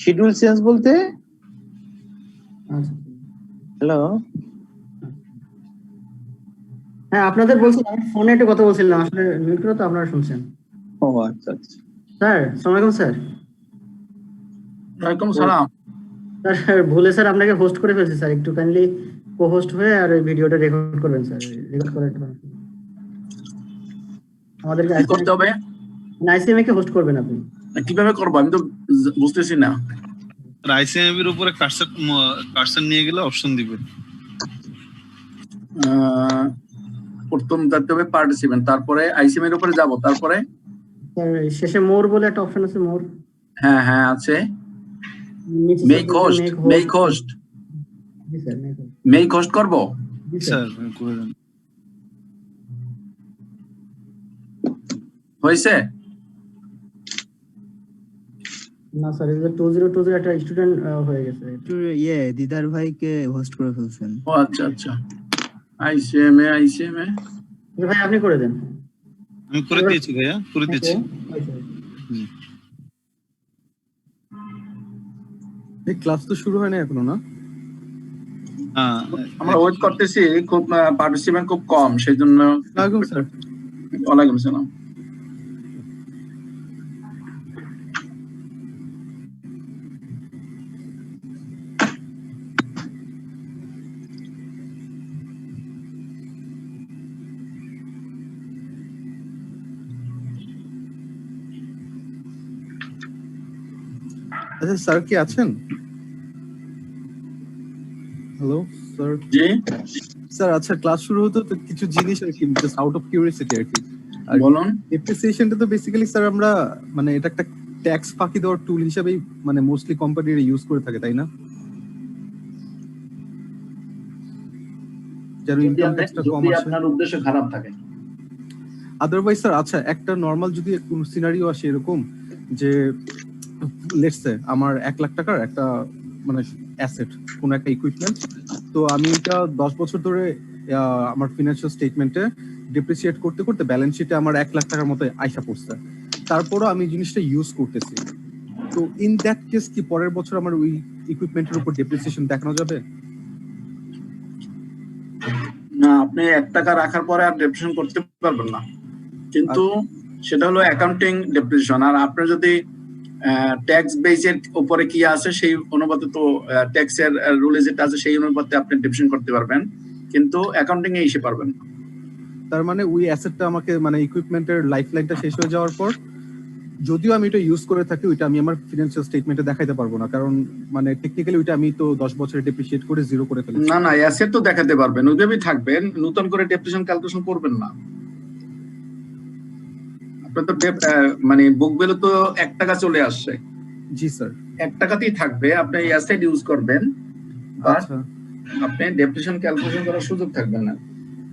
Schedule change বলতে hello হ্যাঁ আপনাদের বলছিলাম আমি ফোনে একটা কথা বলছিলাম আসলে মিউট করে তো আপনারা শুনছেন ও আচ্ছা আচ্ছা স্যার আসসালামু আলাইকুম স্যার ওয়ালাইকুম সালাম স্যার ভুলে স্যার আপনাকে হোস্ট করে ফেলছি স্যার একটু কাইন্ডলি কো হোস্ট হয়ে আর এই ভিডিওটা রেকর্ড করবেন স্যার রেকর্ড করে আমাদেরকে কি করতে হবে আইসিএমএ কে হোস্ট করবেন আপনি কিভাবে করব আমি তো বুঝতেছি না আইসিএম এর উপরে কার্সর নিয়ে গেলে অপশন দিবে প্রথম যাতে হবে পার্টিসিপেন্ট তারপরে আইসিএম এর উপরে যাব তারপরে স্যার শেষে মোর বলে একটা অপশন আছে মোর হ্যাঁ হ্যাঁ আছে মেক হোস্ট জি স্যার মেক হোস্ট করব স্যার করে দেন হইছে না স্যার এটা 2020 একটা স্টুডেন্ট হয়ে গেছে দিদার ভাইকে হোস্ট করে ফেলছেন ও আচ্ছা আচ্ছা আইসিএম এ ভাই আপনি করে দেন আমি করে দিয়েছি ভাইয়া করে দিয়েছি এই ক্লাস তো শুরু হয় না এখনো না আমরা ওয়েট করতেছি খুব পার্টিসিপেন্ট খুব কম সেজন্য ওয়ালাইকুম স্যার ওয়ালাইকুম আসসালাম আচ্ছা স্যার কি আছেন হ্যালো স্যার জি স্যার আচ্ছা ক্লাস শুরু হতো তো কিছু জিনিস আর কি জাস্ট আউট অফ কিউরিওসিটি আর কি বলুন ডেপ্রিসিয়েশনটা তো বেসিক্যালি স্যার আমরা মানে এটা একটা ট্যাক্স ফাঁকি দেওয়ার টুল হিসেবেই মানে মোস্টলি কোম্পানিরা ইউজ করে থাকে তাই না যার ইনকাম ট্যাক্সটা কম আসে আপনার উদ্দেশ্য খারাপ থাকে আদারওয়াইজ স্যার আচ্ছা একটা নরমাল যদি কোন সিনারিও আসে এরকম যে লেটস সে আমার 1 লাখ টাকার একটা মানে অ্যাসেট কোন একটা ইকুইপমেন্ট তো আমি এটা 10 বছর ধরে আমার ফিনান্সিয়াল স্টেটমেন্টে ডিপ্রিসিয়েট করতে করতে ব্যালেন্স শিটে আমার 1 লাখ টাকার মতো আইসা পড়ছে তারপরও আমি জিনিসটা ইউজ করতেছি তো ইন দ্যাট কেস কি পরের বছর আমার ওই ইকুইপমেন্টের উপর ডিপ্রিসিয়েশন দেখানো যাবে না আপনি 1 টাকা রাখার পরে আর ডেপ্রিসিয়েশন করতে পারবেন না কিন্তু সেটা হলো অ্যাকাউন্টিং ডেপ্রিসিয়েশন আর আপনি যদি ট্যাক্স বেসের উপরে কি আছে সেই অনুপাতে তো ট্যাক্সের রুলে যেটা আছে সেই অনুপাতে আপনি ডেপ্রিসিয়েশন করতে পারবেন কিন্তু অ্যাকাউন্টিং এ এসে পারবেন না তার মানে ওই অ্যাসেটটা আমাকে মানে ইকুইপমেন্টের লাইফ লাইনটা শেষ হয়ে যাওয়ার পর যদিও আমি এটা ইউজ করে থাকি ওইটা আমি আমার ফিনান্সিয়াল স্টেটমেন্টে দেখাইতে পারবো না কারণ মানে টেকনিক্যালি ওইটা আমি তো 10 বছরে ডেপ্রিসিয়েট করে জিরো করে ফেলেছি না না অ্যাসেট তো দেখাতে পারবেন ওইভাবেই থাকবেন নতুন করে ডেপ্রিসিয়েশন ক্যালকুলেশন করবেন না আপনার তো মানে বুক ভ্যালু তো 1 টাকা চলে আসছে জি স্যার 1 টাকাতেই থাকবে আপনি অ্যাসেট ইউজ করবেন আচ্ছা আপনি ডেপ্রিসিয়েশন ক্যালকুলেশন করার সুযোগ থাকবে না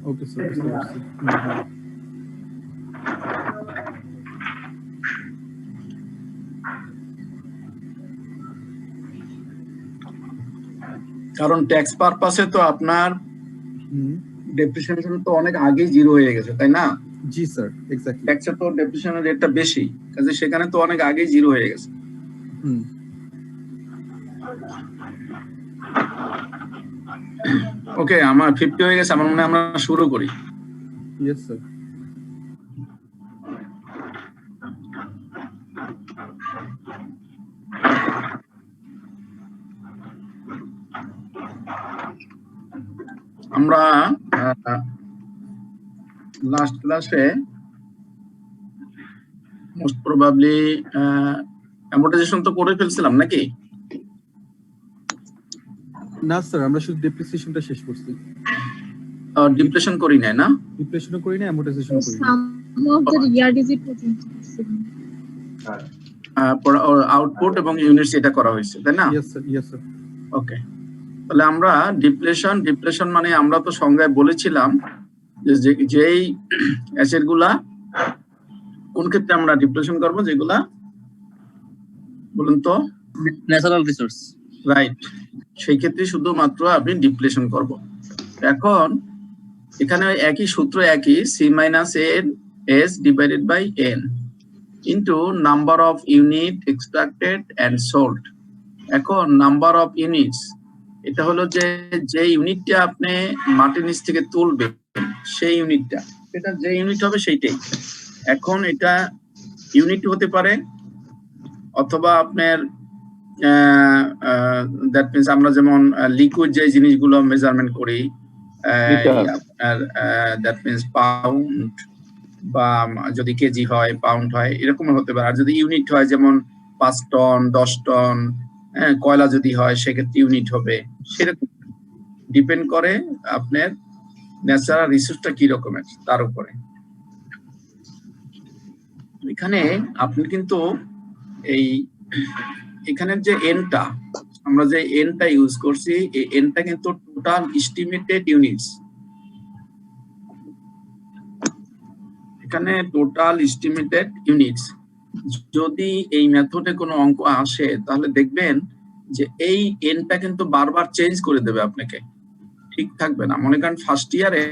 ওকে স্যার কারণ ট্যাক্স পারপাসে তো আপনার ডেপ্রিসিয়েশন তো অনেক আগেই জিরো হয়ে গেছে তাই না জি স্যার এক্স্যাক্টলি ট্যাক্সের তো ডেপ্রিসিয়েশনের রেটটা বেশি কাজে সেখানে তো অনেক আগেই জিরো হয়ে গেছে ওকে আমার 50 হয়ে গেছে আমার মনে হয় আমরা শুরু করি ইয়েস স্যার আমরা লাস্ট ক্লাসে মোস্ট প্রবাবলি অ্যামortization তো করে ফেলছিলাম নাকি না স্যার আমরা শুধু ডেপ্রিসিয়েশনটা শেষ করছি ডিপ্লেশন করি নাই না ডিপ্লেশনও করি না অ্যামortization করি না sum of the year digit output এবং ইউনিটস এটা করা হয়েছে তাই না ইয়েস স্যার ওকে তাহলে আমরা ডিপ্লেশন মানে আমরা তো সংজ্ঞায় বলেছিলাম যে যেই অ্যাসেট গুলা কোন ক্ষেত্রে আমরা ডিপ্লেশন করব যেগুলা বলুন তো ন্যাচারাল রিসোর্স রাইট সেই ক্ষেত্রে শুধুমাত্র আপনি ডিপ্লেশন করব এখন এখানে একই সূত্র একই c - n s divided by n into number of unit extracted and sold. এখন নাম্বার অফ ইউনিটস, এটা হলো যে ইউনিটটা আপনি মাটির নিচ থেকে তুলবেন সেই ইউনিটটা, এটা যে ইউনিট হবে সেইটাই। এখন এটা ইউনিট হতে পারে অথবা আপনার দ্যাট মিনস আমরা যেমন লিকুইড যে জিনিসগুলো মেজারমেন্ট করি আপনার দ্যাট মিনস পাউন্ড, বা যদি কেজি হয় পাউন্ড হয় এরকম হতে পারে। আর যদি ইউনিট হয় যেমন 5 টন 10 টন, কয়লা যদি হয় সেক্ষেত্রে ইউনিট হবে। সেরকম ডিপেন্ড করে আপনার ন্যাচারাল রিসোর্সটা কি রকমের তার উপরে। এখানে আপনি কিন্তু এই এখানের যে এনটা আমরা যে এনটা ইউজ করছি, এই এনটা কিন্তু টোটাল এস্টিমেটেড ইউনিটস। এখানে টোটাল এস্টিমেটেড ইউনিটস। যদি এই মেথডে কোনো অঙ্ক আসে তাহলে দেখবেন যে এই এনটা কিন্তু বারবার চেঞ্জ করে দেবে আপনাকে, ঠিক থাকবে না। মনে করেন ফার্স্ট ইয়ারে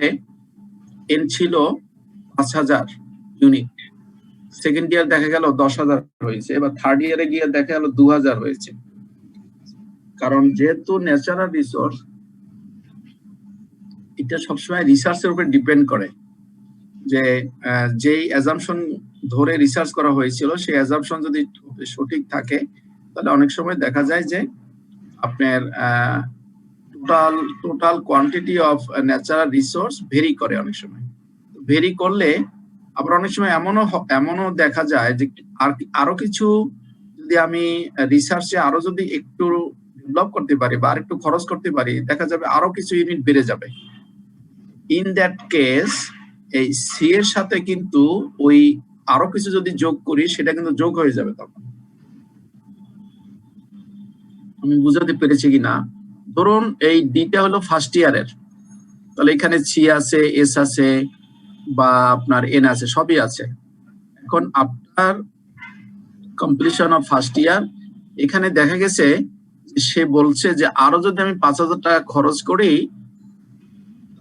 এন ছিল 5000 ইউনিট, সেকেন্ড ইয়ার দেখা গেল 10,000 হয়েছে, এবার থার্ড ইয়ারে গিয়ে দেখা গেল 2000 হয়েছে। কারণ যেহেতু ন্যাচারাল রিসোর্স এটা সবসময় রিসার্চের উপর ডিপেন্ড করে, যে যেই অ্যাজাম্পশন ধরে রিসার্চ করা হয়েছিল সেই অ্যাজাম্পশন যদি সঠিক থাকে তাহলে অনেক সময় দেখা যায় যে আপনার total quantity of natural resource very করে। অনেক সময় ভেরি করলে আবার অনেক সময় এমনও দেখা যায় যে আরো কিছু যদি আমি রিসার্চে আরো যদি একটু ডেভেলপ করতে পারি বা আর একটু খরচ করতে পারি, দেখা যাবে আরো কিছু ইউনিট বেড়ে যাবে। ইন দ্যাট কেস এই সি এর সাথে কিন্তু ওই আরো কিছু যদি যোগ করি সেটা কিন্তু যোগ হয়ে যাবে। তখন আমি বুঝাতে পেরেছি কিনা? ধরুন এই ডিটা হলো ফার্স্ট ইয়ারের, তাহলে এখানে সি আছে, এস আছে, বা আপনার এন আছে, সবই আছে। এখন after completion of first year এখানে দেখা গেছে সে বলছে যে আরো যদি আমি 5000 টাকা খরচ করি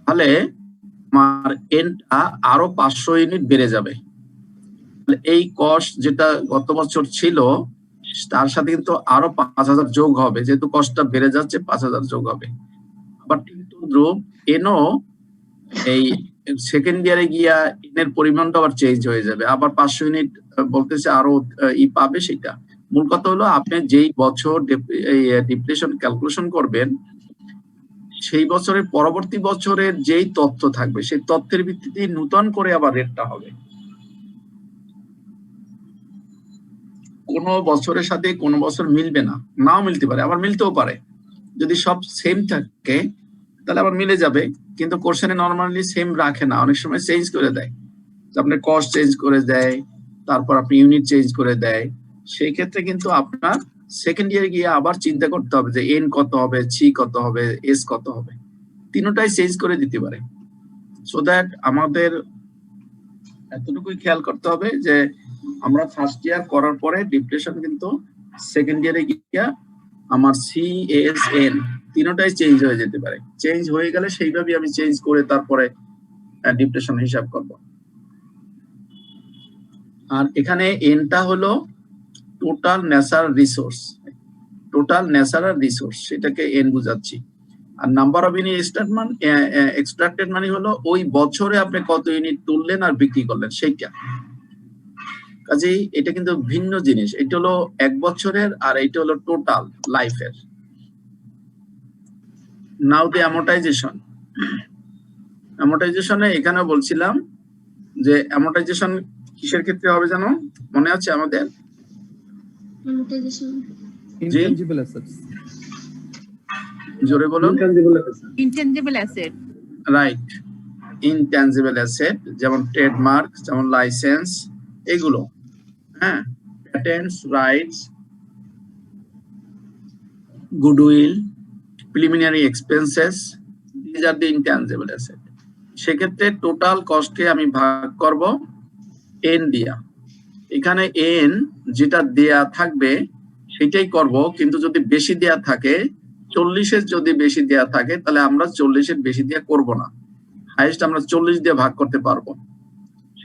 তাহলে আমার এনটা আরো 500 ইউনিট বেড়ে যাবে। এই কস্ট যেটা গত বছর ছিল তার সাথে কিন্তু আরো 5000 যোগ হবে, যেহেতু কস্টটা বেড়ে যাচ্ছে 5000 যোগ হবে। আবার কিন্তু এনও এই সেকেন্ড ইয়ারে গিয়া এনের পরিমাণটা আবার চেঞ্জ হয়ে যাবে, আবার 500 ইউনিট বলতেছে আরো পাবে। সেটা মূল কথা হলো আপনি যেই বছর ডিপ্লেশন ক্যালকুলেশন করবেন সেই বছরের পরবর্তী বছরের যেই তথ্য থাকবে সেই তথ্যের ভিত্তিতে নতুন করে আবার রেটটা হবে। কোন বছরের সাথে কোন বছর মিলবে না, নাও মিলতে পারে, আবার মিলতেও পারে। যদি সব সেম থাকে তাহলে আবার মিলে যাবে, কিন্তু কোশ্চেনে নরমালি সেম রাখে না, অনেক সময় চেঞ্জ করে দেয়। আপনার কস্ট চেঞ্জ করে দেয়, তারপর আপনি ইউনিট চেঞ্জ করে দেয়। সেই ক্ষেত্রে কিন্তু আপনার সেকেন্ড ইয়ারে গিয়ে আবার চিন্তা করতে হবে যে এন কত হবে, সি কত হবে, এস কত হবে, তিনটাই চেঞ্জ করে দিতে পারে। সো দ্যাট আমাদের এতটুকুই খেয়াল করতে হবে যে আমরা ফার্স্ট ইয়ার করার পরে ডিপ্লেশন কিন্তু সেকেন্ড ইয়ারে গিয়ে আমার সি এস এন তিনটাই চেঞ্জ হয়ে যেতে পারে। চেঞ্জ হয়ে গেলে সেইভাবে আমি চেঞ্জ করে তারপরে ডিপ্লেশন হিসাব করব। আর এখানে এনটা হলো total natural resource, total natural resource সেটাকে এন বুঝাচ্ছি। আর নাম্বার অফ ইউনিট এক্সট্রাক্টেড মানে হলো ওই বছরে আপনি কত ইউনিট তুললেন আর বিক্রি করলেন সেইটা। কাজেই এটা কিন্তু ভিন্ন জিনিস, এটা হলো এক বছরের আর এটা হলো টোটাল লাইফের। নাও দি অ্যামোর্টাইজেশন। অ্যামোর্টাইজেশনে এখানে বলছিলাম যে অ্যামোর্টাইজেশন কিসের ক্ষেত্রে হবে জানো, মনে আছে আমাদের? Intangible assets. জোরে বলুন। Intangible asset. Right, intangible asset যেমন ট্রেডমার্ক, যেমন লাইসেন্স, এগুলো, হ্যাঁ, patents, rights, goodwill, preliminary expenses, these are the intangible asset. সেক্ষেত্রে টোটাল কস্টকে আমি ভাগ করব এন দিয়া। এখানে এন যেটা দেয়া থাকবে সেটাই করব, কিন্তু যদি বেশি দেয়া থাকে 40-এর যদি বেশি দেয়া থাকে তাহলে আমরা 40-এর বেশি দিয়ে করব না, হাইয়েস্ট আমরা 40 দিয়ে ভাগ করতে পারবো।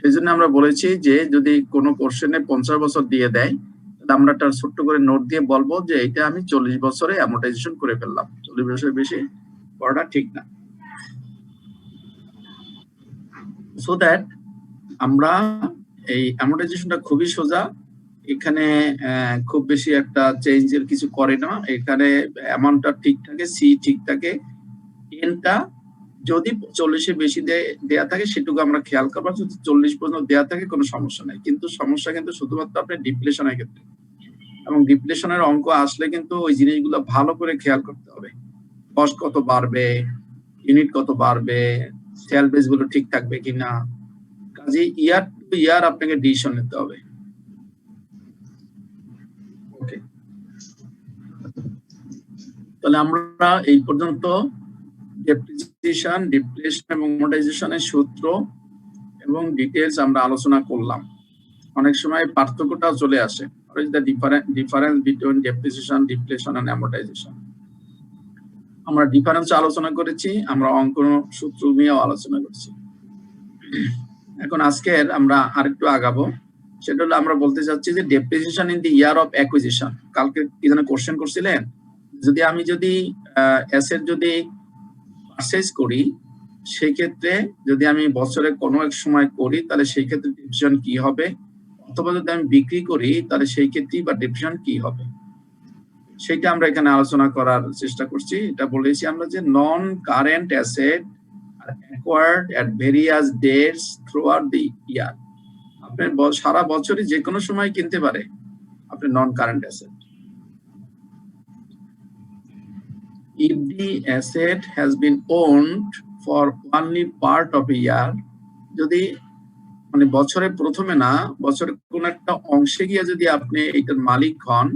সেই জন্য আমরা বলেছি যে যদি কোনো কোশ্চেনে 50 বছর দিয়ে দেয় তাহলে আমরা একটা ছোট্ট করে নোট দিয়ে বলবো যে এটা আমি 40 বছরে অ্যামোর্টাইজেশন করে ফেললাম, 40 বছরের বেশি করাটা ঠিক না। সো দ্যাট আমরা এই অ্যামোর্টাইজেশনটা খুবই সোজা, এখানে খুব বেশি একটা চেঞ্জের কিছু করে না, এখানে অ্যামাউন্টটা ঠিক থাকে, সি ঠিক থাকে, এনটা যদি 40-এর বেশি দেয়া থাকে সেটুকু আমরা খেয়াল করবো, যদি 40 পর্যন্ত দেয়া থাকে কোনো সমস্যা নাই। কিন্তু সমস্যা কিন্তু শুধুমাত্র আপনার ডিপ্লেশনের ক্ষেত্রে, এবং ডিপ্লেশনের অঙ্ক আসলে কিন্তু ওই জিনিসগুলো ভালো করে খেয়াল করতে হবে, কস্ট কত বাড়বে, ইউনিট কত বাড়বে, সেল বেস গুলো ঠিক থাকবে কিনা, কাজে ইয়ার টু ইয়ার আপনাকে ডিসিশন নিতে হবে। ওকে, তাহলে আমরা এই পর্যন্ত ডেপ্রিসিয়েশন, ডিপ্লেশন এবং অ্যামোর্টাইজেশনের সূত্র এবং ডিটেইলস আমরা আলোচনা করলাম। অনেক সময় পার্থক্যটাও চলে আসে, what is the difference between depreciation, deflation and amortization। আমরা ডিফারেন্স আলোচনা করেছি, আমরা অঙ্ক সূত্র নিয়েও আলোচনা করেছি। এখন আজকের আমরা আরেকটু আগাবো, সেটা হলো আমরা বলতে চাচ্ছি যে depreciation in the year of acquisition. কালকে কি যেন কোশ্চেন করছিলেন, আমি যদি অ্যাসেট যদি পারচেজ করি, সেই ক্ষেত্রে যদি আমি বছরে কোনো এক সময় করি তাহলে সেই ক্ষেত্রে ডেপ্রিসিয়েশন কি হবে, অথবা যদি আমি বিক্রি করি তাহলে সেই ক্ষেত্রে বা ডেপ্রিসিয়েশন কি হবে, সেটা আমরা এখানে আলোচনা করার চেষ্টা করছি। এটা বলেছি আমরা যে নন কারেন্ট অ্যাসেট অ্যাকোয়ার্ড এট ভেরিয়াস ডেটস থ্রুআউট দি ইয়ার। আপনি সারা বছরই যে কোনো সময় কিনতে পারে আপনি নন current asset. If the asset has been owned for only part of a year, যদি মানে বছরের প্রথমে না, বছরের কোন একটা অংশে গিয়ে যদি আপনি এটার মালিক হন,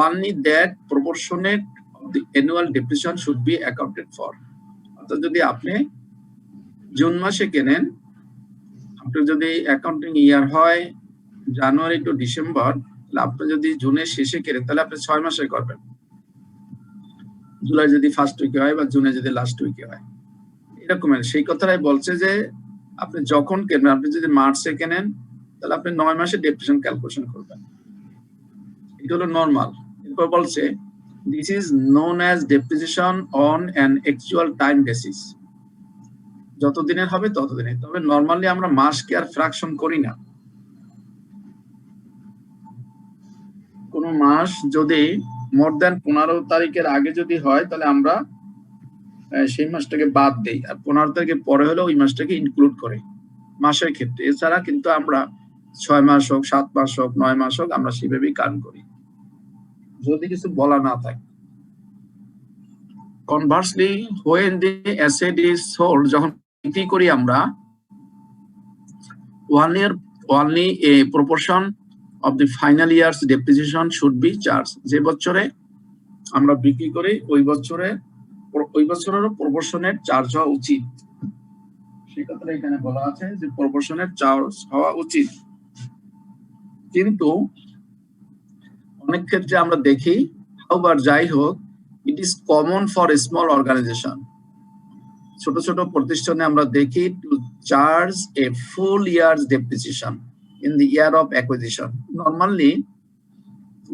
only that proportionate of the annual depreciation should be accounted for। অর্থাৎ যদি আপনি জুন মাসে কেনেন, আপনার যদি অ্যাকাউন্টিং ইয়ার হয় জানুয়ারি টু ডিসেম্বর, তাহলে আপনি যদি জুনের শেষে কেনেন তাহলে আপনি 6 মাসে করবেন, জুলাই যদি ফার্স্ট উইকে হয় বা জুনে যদি লাস্ট উইকে হয়, এরকমের সেই কথাটাই বলছে যে আপনি যখন কেনেন, আপনি যদি মার্চে কেনেন তাহলে আপনি 9 মাসে ডেপ্রিসিয়েশন ক্যালকুলেশন করবেন, এটা হলো নরমাল। এরপর বলছে this is known as depreciation on an actual time basis, যত দিনের হবে তত দিনে। তবে নরমালি আমরা মাসকে আর ফ্র্যাকশন করি না, কোন মাস যদি মোর দ্যান 15 তারিখের আগে যদি হয় তাহলে আমরা সেই মাসটাকে বাদ দেই, আর 15 তারিখের পরে হলে ওই মাসটাকে ইনক্লুড করে মাসের ক্ষেত্রে। এছাড়া কিন্তু আমরা 6 মাস হোক, 7 মাস হোক, 9 মাস হোক, আমরা সেভাবেই কাউন্ট করি যদি কিছু বলা না থাকে। Conversely when the asset is sold, যখন বিক্রি করি আমরা, only a proportion of the final year's depreciation should be charged। যে বছরে আমরা বিক্রি করি ওই বছরের প্রপোর্শনেট চার্জ হওয়া উচিত, সেই কথাটা এখানে বলা আছে যে প্রপোর্শনেট চার্জ হওয়া উচিত। কিন্তু অনেক ক্ষেত্রে আমরা দেখি, হাউবার যাই হোক, it is common for small organization, ছোট ছোট প্রতিষ্ঠানে আমরা দেখি to charge a full years depreciation in the year of acquisition. Normally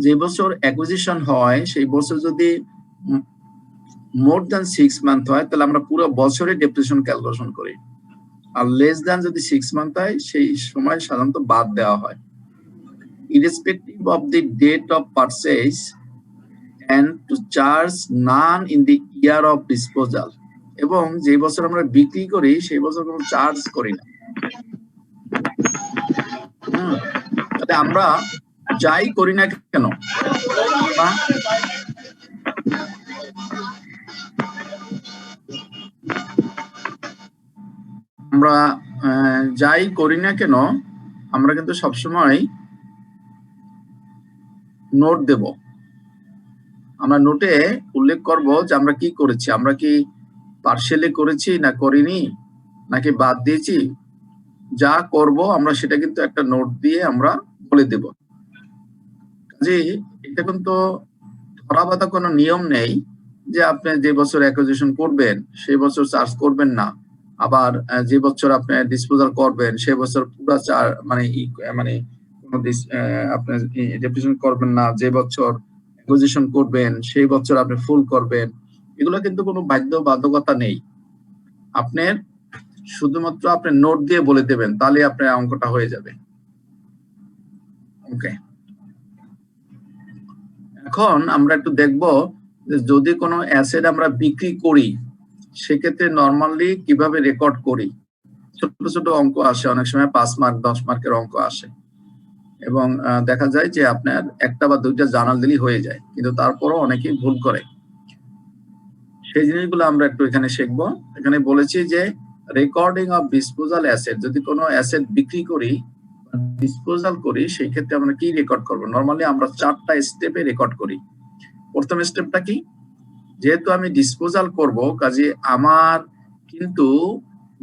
যে বছর অ্যাকুইজিশন হয় সেই বছর যদি মোর দ্যান 6 মান্থ হয় তাহলে আমরা পুরো বছরে ডেপ্রিসিয়েশন ক্যালকুলেশন করি, আর লেস দ্যান যদি 6 মান্থ হয় সেই সময় সাধারণত বাদ দেওয়া হয়, irrespective of the date of purchase, and to charge none in the year of disposal। এবং যে বছর আমরা বিক্রি করি সেই বছর কোনো চার্জ করি না। তাহলে আমরা যাই করি না কেন, আমরা যাই করি না কেন আমরা কিন্তু সবসময় নোট দেব, আমরা নোটে উল্লেখ করব যে আমরা কি করেছি, আমরা কি পার্সিয়ালি করেছি না করিনি, নাকি বাদ দিয়েছি, যা করব আমরা সেটা কিন্তু একটা নোট দিয়ে আমরা বলে দেব। কাজে এটা কিন্তু ধরাবাঁধা কোনো নিয়ম নেই যে আপনি যে বছর অ্যাকুইজিশন করবেন সেই বছর চার্জ করবেন না, আবার যে বছর আপনি ডিসপোজাল করবেন সেই বছর পুরো মানে কোনো আপনি ডেপ্রিসিয়েশন করবেন না, যে বছর অ্যাকুইজিশন করবেন সেই বছর আপনি ফুল করবেন, এগুলো কিন্তু কোনো বাধ্যকতা নেই। আপনার শুধুমাত্র আপনি নোট দিয়ে বলে দেবেন, তাহলে আপনার অঙ্কটা হয়ে যাবে। ওকে, এখন আমরা একটু দেখব যে যদি কোনো অ্যাসেট আমরা বিক্রি করি সেক্ষেত্রে নরমালি কিভাবে রেকর্ড করি। ছোট ছোট অঙ্ক আসে, অনেক সময় 5 মার্ক 10 মার্কের অঙ্ক আসে এবং দেখা যায় যে আপনার একটা বা দুইটা জানাল দিলেই হয়ে যায়, কিন্তু তারপরও অনেকেই ভুল করে। সেই জিনিসগুলো আমরা একটু এখানে শিখবো। এখানে বলেছি যে রেকর্ডিং অফ ডিসপোজাল অ্যাসেট, যদি কোনো অ্যাসেট বিক্রি করি ডিসপোজাল করি সেই ক্ষেত্রে আমরা কি রেকর্ড করব। নরমালি আমরা 4টা স্টেপে রেকর্ড করি। প্রথম স্টেপটা কি, যেহেতু আমি ডিসপোজাল করব কাজে আমার কিন্তু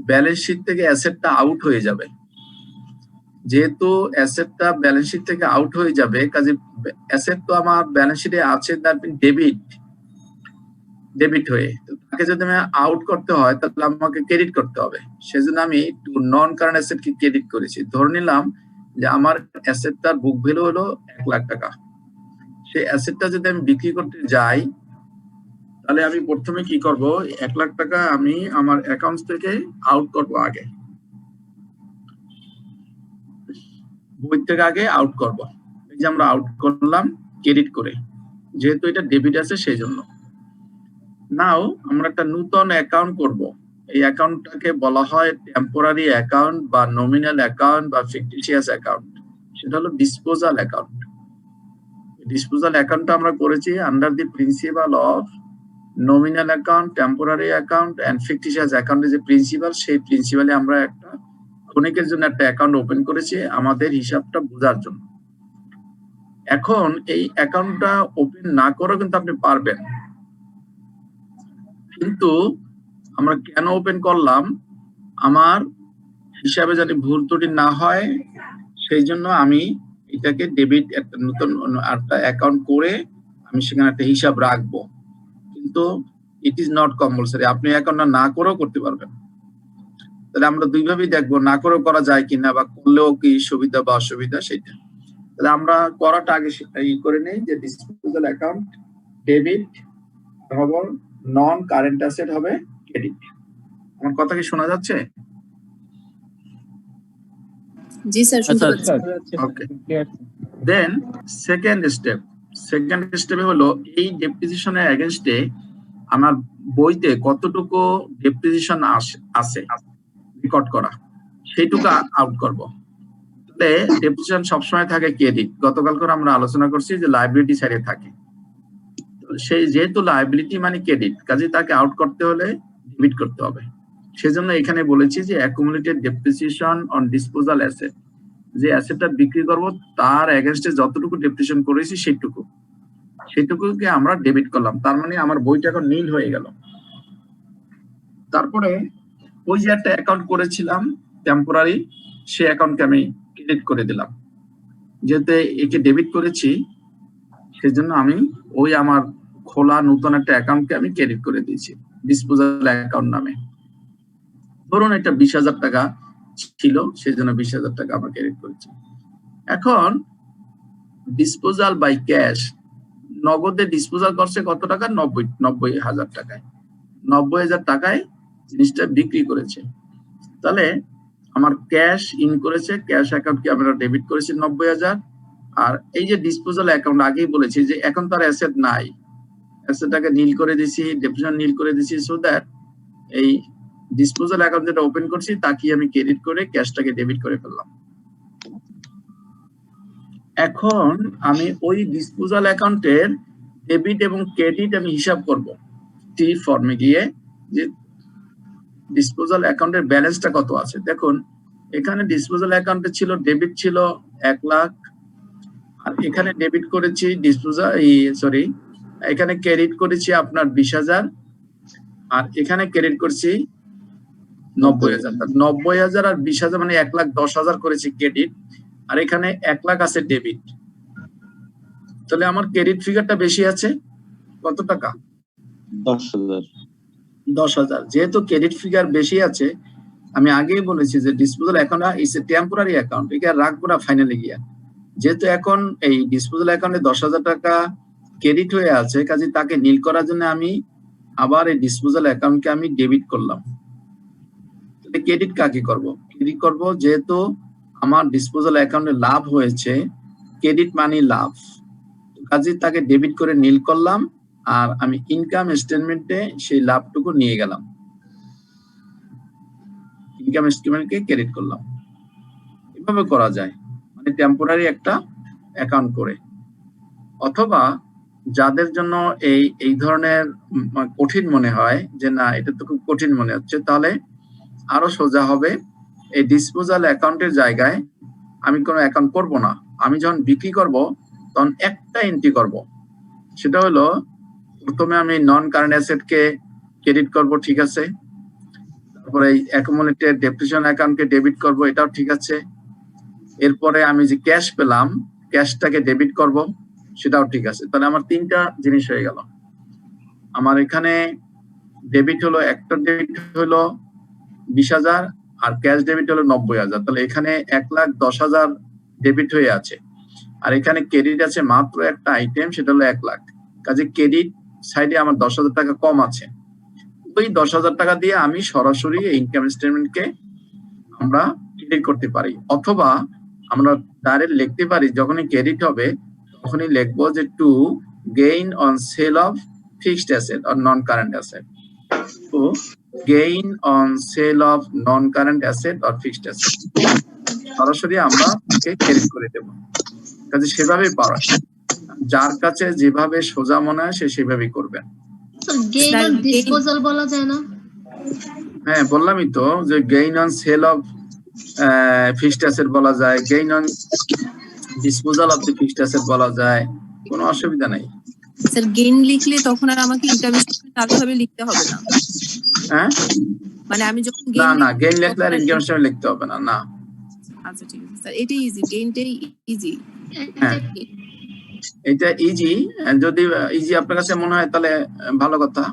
ব্যালেন্স শিট থেকে অ্যাসেটটা আউট হয়ে যাবে। যেহেতু অ্যাসেটটা ব্যালেন্স শিট থেকে আউট হয়ে যাবে কাজে অ্যাসেট তো আমার ব্যালেন্স শিটে আছে, দ্যাট মিন ডেবিট হয়ে, তাকে যদি আমি আউট করতে হয় তাহলে আমাকে ক্রেডিট করতে হবে। সেজন্য আমি নন কারেন্ট অ্যাসেট কে ক্রেডিট করেছি। ধরে নিলাম যে আমার অ্যাসেটটার বুক ভ্যালু হলো 1 লাখ টাকা। সেই অ্যাসেটটা যদি আমি বিক্রি করতে যাই তাহলে আমি প্রথমে কি করব, 1 লাখ টাকা আমি আমার অ্যাকাউন্ট থেকে আউট করব, আগে বই থেকে আগে আউট করব। এই যে আমরা আউট করলাম ক্রেডিট করে, যেহেতু এটা ডেবিট আছে সেই জন্য। নাও আমরা একটা নতুন অ্যাকাউন্ট করব। এই অ্যাকাউন্টটাকে বলা হয় টেম্পোরারি অ্যাকাউন্ট বা নমিনাল অ্যাকাউন্ট বা ফিকটিশিয়াস অ্যাকাউন্ট। সেটা হলো ডিসপোজাল অ্যাকাউন্ট। ডিসপোজাল অ্যাকাউন্টটা আমরা করেছি under the principle of nominal account, temporary account and fictitious অ্যাকাউন্টের যে প্রিন্সিপাল, সেই প্রিন্সিপালে আমরা একটা ক্ষণিকের জন্য একটা অ্যাকাউন্ট ওপেন করেছি আমাদের হিসাবটা বোঝার জন্য। এখন এই অ্যাকাউন্টটা ওপেন না করেও কিন্তু আপনি পারবেন, কিন্তু আমরা কেন ওপেন করলাম, আমার হিসাবে যাতে ভুল ত্রুটি না হয় সেই জন্য আমি এটাকে ডেবিট একটা নতুন একটা অ্যাকাউন্ট করে আমি সেখানে একটা হিসাব রাখবো। কিন্তু ইট ইজ নট কম্পালসারি, আপনি অ্যাকাউন্টটা না করেও করতে পারবেন। তাহলে আমরা দুইভাবেই দেখবো, না করেও করা যায় কিনা বা করলেও কি সুবিধা বা অসুবিধা সেটা। তাহলে আমরা করাটা আগে করে নেই যে ডিসপোজাল অ্যাকাউন্ট ডেবিট হবে, নন কারেন্ট অ্যাসেট হবে ক্রেডিট। আমার কথা কি শোনা যাচ্ছে? জি স্যার, শুনতে পাচ্ছি। ওকে, দেন সেকেন্ড স্টেপে হলো এই ডেপ্রিসিয়েশনের এগেইনস্টে আমার বইতে কতটুকু ডেপ্রিসিয়েশন আছে রেকর্ড করা, সেইটুকু আউট করব। তাহলে ডেপ্রিসিয়েশন সবসময় থাকে ক্রেডিট। গতকাল করে আমরা আলোচনা করছি যে লায়াবিলিটি সাইডে থাকে, সেই যেহেতু লায়াবিলিটি মানে ক্রেডিট, কাজে তাকে আউট করতে হলে ডেবিট করতে হবে। সেজন্য এখানে বলেছি যে accumulated depreciation on disposal asset, যে অ্যাসেটটা বিক্রি করব তার এগেইনস্টে যতটুকু ডেপ্রিসিয়েশন করেছি সেইটুকুকে আমরা ডেবিট করলাম। তার মানে আমার বইটা এখন নীল হয়ে গেল। তারপরে ওই যে একটা অ্যাকাউন্ট করেছিলাম টেম্পোরারি, সেই অ্যাকাউন্টকে আমি ক্রেডিট করে দিলাম। যেহেতু একে ডেবিট করেছি সেজন্য আমি ওই আমার খোলা নতুন একটা অ্যাকাউন্টকে আমি ক্রেডিট করে দিয়েছি ডিসপোজাল অ্যাকাউন্ট নামে। ধরুন এটা 20,000 টাকা ছিল, সেজন্য 20,000 টাকা আমরা ক্রেডিট করেছি। এখন ডিসপোজাল বাই ক্যাশ, নগদে ডিসপোজাল করছে কত টাকা, 90,000 টাকায়। 90,000 টাকায় জিনিসটা বিক্রি করেছে। তাহলে আমার ক্যাশ ইন করেছে, ক্যাশ অ্যাকাউন্টকে আমরা ডেবিট করেছি 90,000। আর এই যে ডিসপোজাল অ্যাকাউন্ট, আগেই বলেছি যে এখন তার অ্যাসেট নাই, অ্যাসেটটাকে নীল করে দিছি, ডেপ্রিসিয়েশন নীল করে দিছি, সো দ্যাট এই ডিসপোজাল অ্যাকাউন্ট যেটা ওপেন করছি তাকে আমি ক্রেডিট করে ক্যাশটাকে ডেবিট করে ফেললাম। এখন আমি ওই ডিসপোজাল অ্যাকাউন্টের ডেবিট এবং ক্রেডিট আমি হিসাব করব টি ফর্মে গিয়ে, যে ডিসপোজাল অ্যাকাউন্টের ব্যালেন্সটা কত আছে। দেখুন এখানে ডিসপোজাল অ্যাকাউন্টে ছিল ডেবিট ছিল 1 লাখ, আর এখানে ডেবিট করেছি এখানে ক্রেডিট করেছি আপনার 20,000, আর এখানে ক্রেডিট করছি 90,000। 90,000 আর 20,000 মানে 1,10,000 করেছি ক্রেডিট, আর এখানে 1 লাখ আছে ডেবিট। তাহলে আমার ক্রেডিট ফিগারটা বেশি আছে কত টাকা, 10,000। 10,000 যেহেতু ক্রেডিট ফিগার বেশি আছে, আমি আগেই বলেছি যে disposal account is a temporary account, এটা রাখবো না ফাইনালি গিয়া। যেহেতু এখন এই ডিসপোজাল অ্যাকাউন্টে 10,000 টাকা ক্রেডিট হয়ে আছে, কাজে তাকে নীল করার জন্য আমি আবার এই ডিসপোজাল অ্যাকাউন্টকে আমি ডেবিট করলাম। ক্রেডিট কাকে করব? ক্রেডিট করব যেহেতু আমার ডিসপোজাল অ্যাকাউন্টে লাভ হয়েছে, ক্রেডিট মানে লাভ, কাজে তাকে ডেবিট করে নীল করলাম, আর আমি ইনকাম স্টেটমেন্টে সেই লাভটুকু নিয়ে গেলাম, ইনকাম স্টেটমেন্টকে ক্রেডিট করলাম। এভাবে করা যায়, মানে টেম্পোরারি একটা অ্যাকাউন্ট করে। অথবা যাদের জন্য এই ধরনের কঠিন মনে হয় যে না এটা তো খুব কঠিন মনে হচ্ছে, তাহলে আরো সোজা হবে, এই ডিসপোজাল অ্যাকাউন্টের জায়গায় আমি কোনো অ্যাকাউন্ট করব না। আমি যখন বিক্রি করব তখন একটা এন্ট্রি করব, সেটা হলো প্রথমে আমি নন কারেন্ট অ্যাসেটকে ক্রেডিট করব, ঠিক আছে। তারপরে এই অ্যাকুমুলেটেড ডেপ্রিসিয়েশন অ্যাকাউন্টকে ডেবিট করব, এটাও ঠিক আছে। এরপরে আমি যে ক্যাশ পেলাম, ক্যাশটাকে ডেবিট করব, সেটাও ঠিক আছে। তাহলে আমার 3টা জিনিস হয়ে গেল। আমার এখানে ডেবিট হলো, একটা ডেবিট হলো 20,000 আর ক্যাশ ডেবিট হলো 90,000। তাহলে এখানে 1,10,000 ডেবিট হয়ে আছে, আর এখানে ক্রেডিট আছে মাত্র একটা আইটেম, সেটা হলো 1 লাখ। কাজে ক্রেডিট সাইডে আমার 10,000 টাকা কম আছে। ওই 10,000 টাকা দিয়ে আমি সরাসরি ইনকাম স্টেটমেন্টকে আমরা ক্রেডিট করতে পারি, অথবা আমরা ডাইরেক্ট লিখতে পারি, যখনই ক্রেডিট হবে তখনই লিখবো যে two gain on sale of fixed asset or non current asset, two gain on sale of non current asset or fixed asset, সরাসরি আমরা ক্রেডিট করে দেব। কাজে সেভাবেই পারা, যার কাছে যেভাবে সোজা মনে হয় সে সেভাবেই করবেন। গেইন অন ডিসপোজাল বলা যায় না? হ্যাঁ, বললামই তো যে gain on sale of fixed asset বলা যায়, gain on disposal of the fixed asset বলা যায়, কোনো অসুবিধা নাই। স্যার গেইন লিখলে তখন আর আমাকে ইনকাম স্টেটমেন্ট আলাদাভাবে লিখতে হবে না? হ্যাঁ, মানে আমি যখন না গেইন লিখলে আর ইনকাম স্টেটমেন্ট লিখতে হবে না। না, আচ্ছা ঠিক আছে স্যার, এটাই ইজি, গেইনটাই ইজি। হ্যাঁ এটা ইজি। যদি ইজি আপনার কাছে মনে হয় তাহলে ভালো কথা,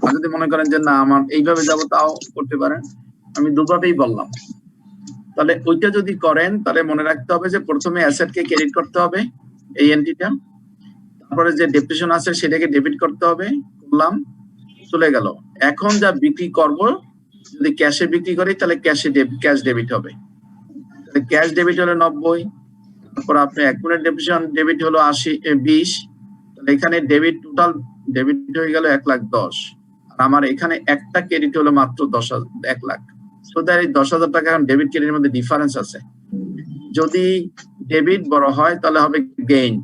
আর যদি মনে করেন যে না আমার এইভাবে যাবো তাও করতে পারেন, আমি দুভাবেই বললাম। তাহলে ওইটা যদি করেন তাহলে মনে রাখতে হবে যে প্রথমে অ্যাসেটকে ক্রেডিট করতে হবে, এই এন্ট্রিটা, তারপরে যে ডেপ্রিসিয়েশন আছে সেটাকে ডেবিট করতে হবে, করলাম, চলে গেল। এখন যা বিক্রি করব, যদি ক্যাশে বিক্রি করি তাহলে ক্যাশ ডেবিট হবে, তাহলে ক্যাশ ডেবিট হলো 90, তারপর আপনি অ্যাকুমুলেট ডেপ্রিসিয়েশন ডেবিট হলো 20, তাহলে এখানে ডেবিট টোটাল ডেবিট হয়ে গেল 1,10,000, আর আমার এখানে একটা ক্রেডিট হলো মাত্র 1 লাখ। তো এই 10,000 টাকা এখন ডেবিট ক্রেডিটের মধ্যে ডিফারেন্স আছে। যদি ডেবিট বড় হয় তাহলে হবে গেইন,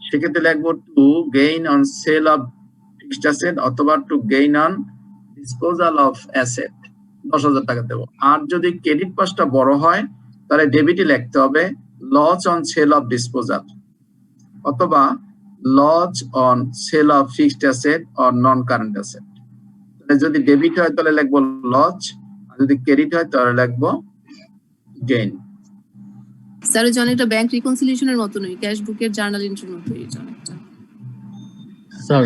সেক্ষেত্রে লিখবো to gain on sale of fixed asset অথবা to gain on disposal of asset, 10,000 টাকা দেবো। আর যদি ক্রেডিট পাশটা বড় হয় তাহলে ডেবিটই লিখতে হবে loss on sale of disposal অথবা loss on sale of fixed asset or non current asset. যদি ডেবিট হয় তাহলে লিখবো লস, আর যদি ক্রেডিট হয় তাহলে লিখবো গেইন। স্যার ওই অনেকটা ব্যাংক রিকনসিলিয়েশনের মতনই, ক্যাশ বুকের জার্নাল এন্ট্রির মতই অনেকটা।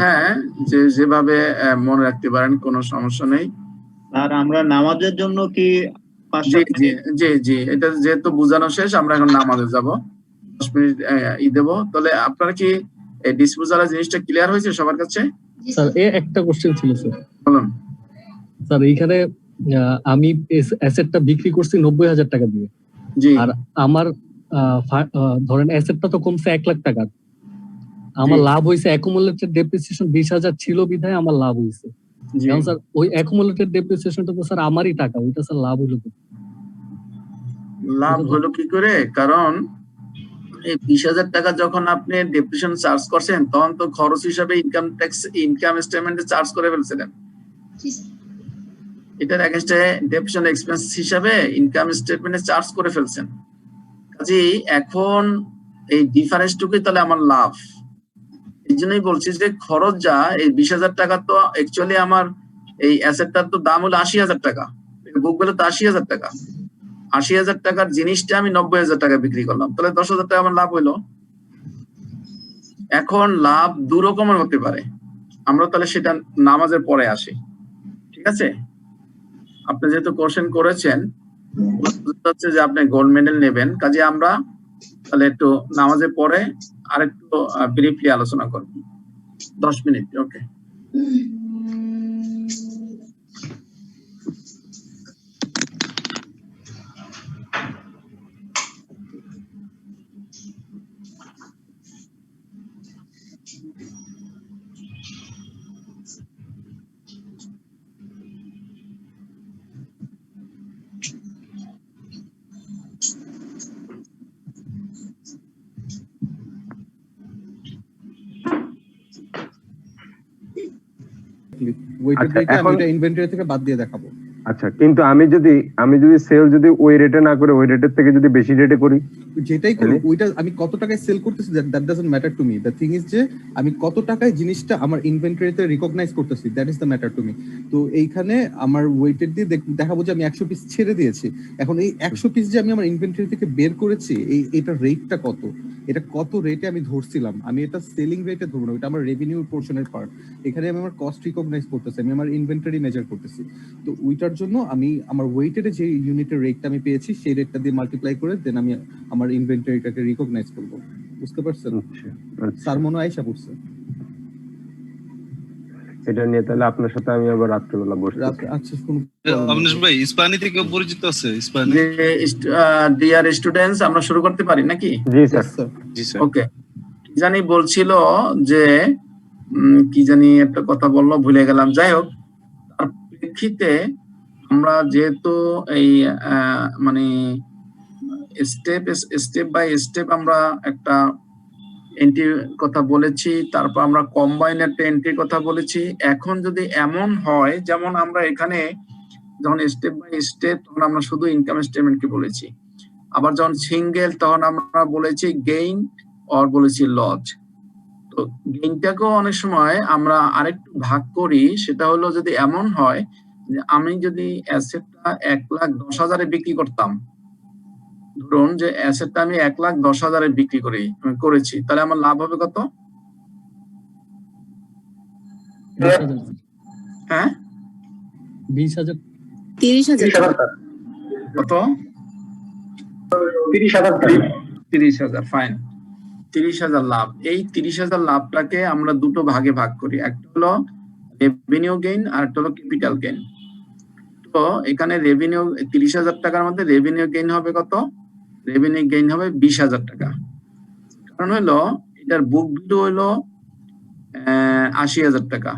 হ্যাঁ, যেভাবে মনে রাখতে পারেন, কোনো সমস্যা নেই। আর আমরা নামাজের জন্য কি জি এটা যেহেতু বোঝানো শেষ, আমরা এখন নামাজে যাব, 10 মিনিট দেবো। তাহলে আপনারা কি এই ডিসপোজালের জিনিসটা ক্লিয়ার হয়েছে সবার কাছে? স্যার একটা কোশ্চেন ছিল স্যার। বলুন স্যার, এইখানে আমি অ্যাসেটটা বিক্রি করছি 90,000 টাকা দিয়ে, আর আমার ধরেন অ্যাসেটটা তো কমছে 1 লাখ টাকা, আমার লাভ হয়েছে অ্যাকুমুলেটেড ডেপ্রিসিয়েশন 20,000 ছিল বিধায় আমার লাভ হয়েছে। এখন স্যার ওই অ্যাকুমুলেটেড ডেপ্রিসিয়েশনটা তো স্যার আমারই টাকা, ওইটা স্যার লাভ হলো কি? লাভ হলো কি করে? কারণ এই 20,000 টাকা যখন আপনি ডেপ্রিসিয়েশন চার্জ করছেন তখন তো খরচ হিসাবে ইনকাম স্টেটমেন্টে চার্জ করে ফেলছিলেন, এটার এগেইনস্টে ডেপ্রিসিয়েশন এক্সপেন্স হিসাবে ইনকাম স্টেটমেন্টে চার্জ করে ফেলছেন। কাজেই এখন এই ডিফারেন্সটুকুই তাহলে আমার লাভ। এই জন্যই বলছি যে খরচ যা এই 20,000 টাকা তো অ্যাকচুয়ালি আমার এই অ্যাসেটটার তো দাম হলো 80,000 টাকা, বুক ভ্যালু তো 80,000 টাকা। 80,000 টাকার জিনিসটা আমি 90,000 টাকা বিক্রি করলাম, তাহলে 10,000 টাকা আমার লাভ হইলো। এখন লাভ দু রকমের হতে পারে, আমরা তাহলে সেটা নামাজের পরে আসি, ঠিক আছে? আপনি যেহেতু কোশ্চেন করেছেন বুঝতে হচ্ছে যে আপনি গোল্ড মেডেল নেবেন, কাজে আমরা তাহলে একটু নামাজের পরে আরেকটু ব্রিফলি আলোচনা করব 10 মিনিট। ওকে, ওয়েটেড আচ্ছা, রেটে আমি এখন- এটা ইনভেন্টরি থেকে বাদ দিয়ে দেখাবো। আচ্ছা, কিন্তু আমি যদি সেল যদি ওই রেটে না করে ওই রেটের থেকে যদি বেশি রেটে করি, যেটাই করুক ওইটা আমি কত টাকায় সেল করতেছি that doesn't matter to me. The thing is যে আমি কত টাকায় জিনিসটা আমার ইনভেন্টরিতে রিকগনাইজ করতেছি, that is the matter to me. তো এইখানে আমার ওয়েটেড দিয়ে দেখাবো যে আমি 100 পিস ছেড়ে দিয়েছি। এখন এই 100 পিস যে আমি আমার ইনভেন্টরি থেকে বের করেছি, এটা রেটটা কত, এটা কত রেটে আমি ধরছিলাম, আমি এটা সেলিং রেটে ধরবো না, এটা আমার রেভিনিউ পোর্শনের পার্ট। এখানে আমি আমার কস্ট রিকগনাইজ করতেছি, আমি আমার ইনভেন্টরি মেজার করতেছি। তো ওইটার জন্য আমি আমার ওয়েটেড যে ইউনিটের রেটটা আমি পেয়েছি সেই রেটটা দিয়ে মাল্টিপ্লাই করে দেন আমি আমার ইনভেন্টরিটাকে রিকগনাইজ করব। বুঝতে পারছেন? স্যার মনে আইসা পড়ছে এটা নিয়ে তাহলে আপনার সাথে আমি আবার রাত্রেবেলা বসবো। আচ্ছা শুনুন অবিনাশ ভাই, ইস্পানি থেকে পরিচিত আছে? ইস্পানি ডিয়ার স্টুডেন্টস, আমরা শুরু করতে পারি নাকি? জি স্যার। জি স্যার। ওকে, কি জানি বলছিল যে কি জানি একটা কথা বললো, ভুলে গেলাম। যাই হোক, তার প্রেক্ষিতে আমরা যেহেতু এই মানে স্টেপ বাই স্টেপ আমরা একটা এন্ট্রি কথা বলেছি, তারপর আমরা কম্বাইন একটা এন্ট্রি কথা বলেছি। এখন যদি এমন হয় যেমন আমরা এখানে যখন স্টেপ বাই স্টেপ, তখন আমরা শুধু ইনকাম স্টেটমেন্টকে বলেছি। আবার যখন সিঙ্গেল তখন আমরা বলেছি গেইন আর বলেছি লস। তো গেইনটাকেও অনেক সময় আমরা আরেকটু ভাগ করি, সেটা হলো যদি এমন হয় যে আমি যদি অ্যাসেটটা 1,10,000 বিক্রি করতাম, ধরুন যে অ্যাসেটটা আমি 1,10,000 বিক্রি করেছি, তাহলে আমার লাভ হবে কত? 20,000 হ্যাঁ, 20,000 30,000 কত? 30,000। ফাইন, 30,000 লাভ। এই 30,000 লাভটাকে আমরা দুটো ভাগে ভাগ করি, একটা হলো রেভিনিউ গেইন আর একটা হলো ক্যাপিটাল গেইন। তো এখানে রেভিনিউ 30,000 টাকার মধ্যে রেভিনিউ গেইন হবে কত? রেভিনিউ গেইন হবে 20,000 টাকা। কারণ হলো এটার বুক ভ্যালু হলো 80,000 টাকা,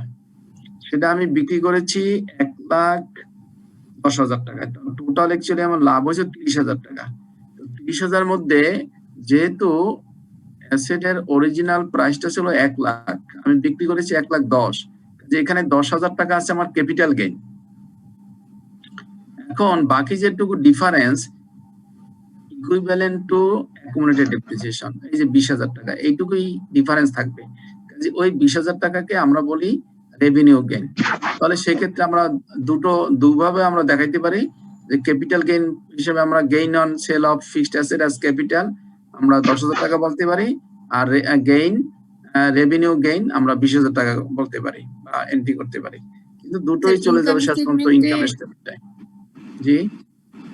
সেটা আমি বিক্রি করেছি 1,10,000 টাকা। টোটাল অ্যাকচুয়ালি আমার লাভ হয়েছে 30,000 টাকা। 30,000 মধ্যে যেহেতু অ্যাসেটের অরিজিনাল প্রাইসটা ছিল 1 লাখ, আমি বিক্রি করেছি 1,10,000, যে এখানে 10,000 টাকা আছে আমার ক্যাপিটাল গেইন। এখন বাকি যেটুকু difference equivalent to accumulated depreciation, এই যে 20,000 টাকা, এইটুকুই ডিফারেন্স থাকবে। কাজে ওই 20,000 টাকাকে আমরা বলি রেভিনিউ গেইন। তাহলে সেক্ষেত্রে আমরা দুভাবে আমরা দেখাইতে পারি যে ক্যাপিটাল গেইন হিসেবে আমরা gain on sale of fixed asset as capital আমরা 10,000 টাকা বলতে পারি, আর গেইন রেভিনিউ গেইন আমরা 20,000 টাকা বলতে পারি বা এন্ট্রি করতে পারি। কিন্তু দুটোই চলে যাবে শেষ পর্যন্ত ইনকাম স্টেটমেন্টে। জি,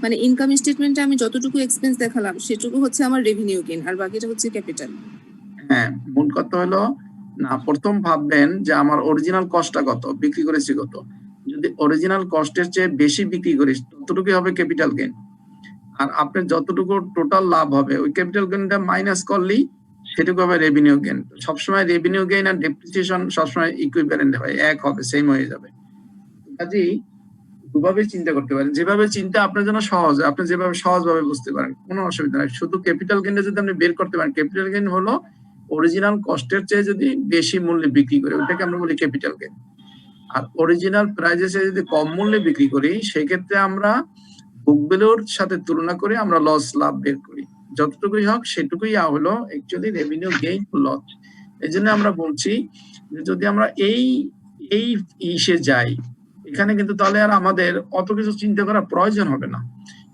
মানে ইনকাম স্টেটমেন্টে আমি যতটুকু এক্সপেন্স দেখালাম সেটুকু হচ্ছে আমার রেভিনিউ গেইন, আর বাকিটা হচ্ছে ক্যাপিটাল। হ্যাঁ, মূল কথা হলো না, প্রথম ভাববেন যে আমার অরিজিনাল কস্টটা কত, বিক্রি করেছি কত। যদি অরিজিনাল কস্টের চেয়ে বেশি বিক্রি করিস ততটুকু হবে ক্যাপিটাল গেইন, আর আপনার যতটুকু টোটাল লাভ হবে ওই ক্যাপিটাল গেইনটা মাইনাস করলেই সেটুকু হবে রেভিনিউ গেইন। সবসময় রেভিনিউ গেইন আর ডেপ্রিসিয়েশন সবসময় ইকুইভ্যালেন্ট হয়, এক হবে, সেম হয়ে যাবে। কাজেই দুভাবে চিন্তা করতে পারেন, যেভাবে চিন্তা আপনার জন্য সহজ, আপনি যেভাবে সহজভাবে বুঝতে পারেন, কোনো অসুবিধা নাই। শুধু ক্যাপিটাল গেইনটা যদি আপনি বের করতে পারেন, ক্যাপিটাল গেইন হলো অরিজিনাল কস্টের চেয়ে যদি বেশি মূল্যে বিক্রি করি ওটাকে আমরা বলি ক্যাপিটাল গেইন। আর অরিজিনাল প্রাইসের চেয়ে যদি কম মূল্যে বিক্রি করি সেক্ষেত্রে আমরা বুক ভ্যালুর সাথে তুলনা করে আমরা লস লাভ বের করি। যতটুকুই হোক সেটুকুই হলো অ্যাকচুয়ালি রেভিনিউ গেইন লস। এই জন্য আমরা বলছি যে যদি আমরা এই ইসে যাই এখানে, কিন্তু তাহলে আর আমাদের অত কিছু চিন্তা করার প্রয়োজন হবে না।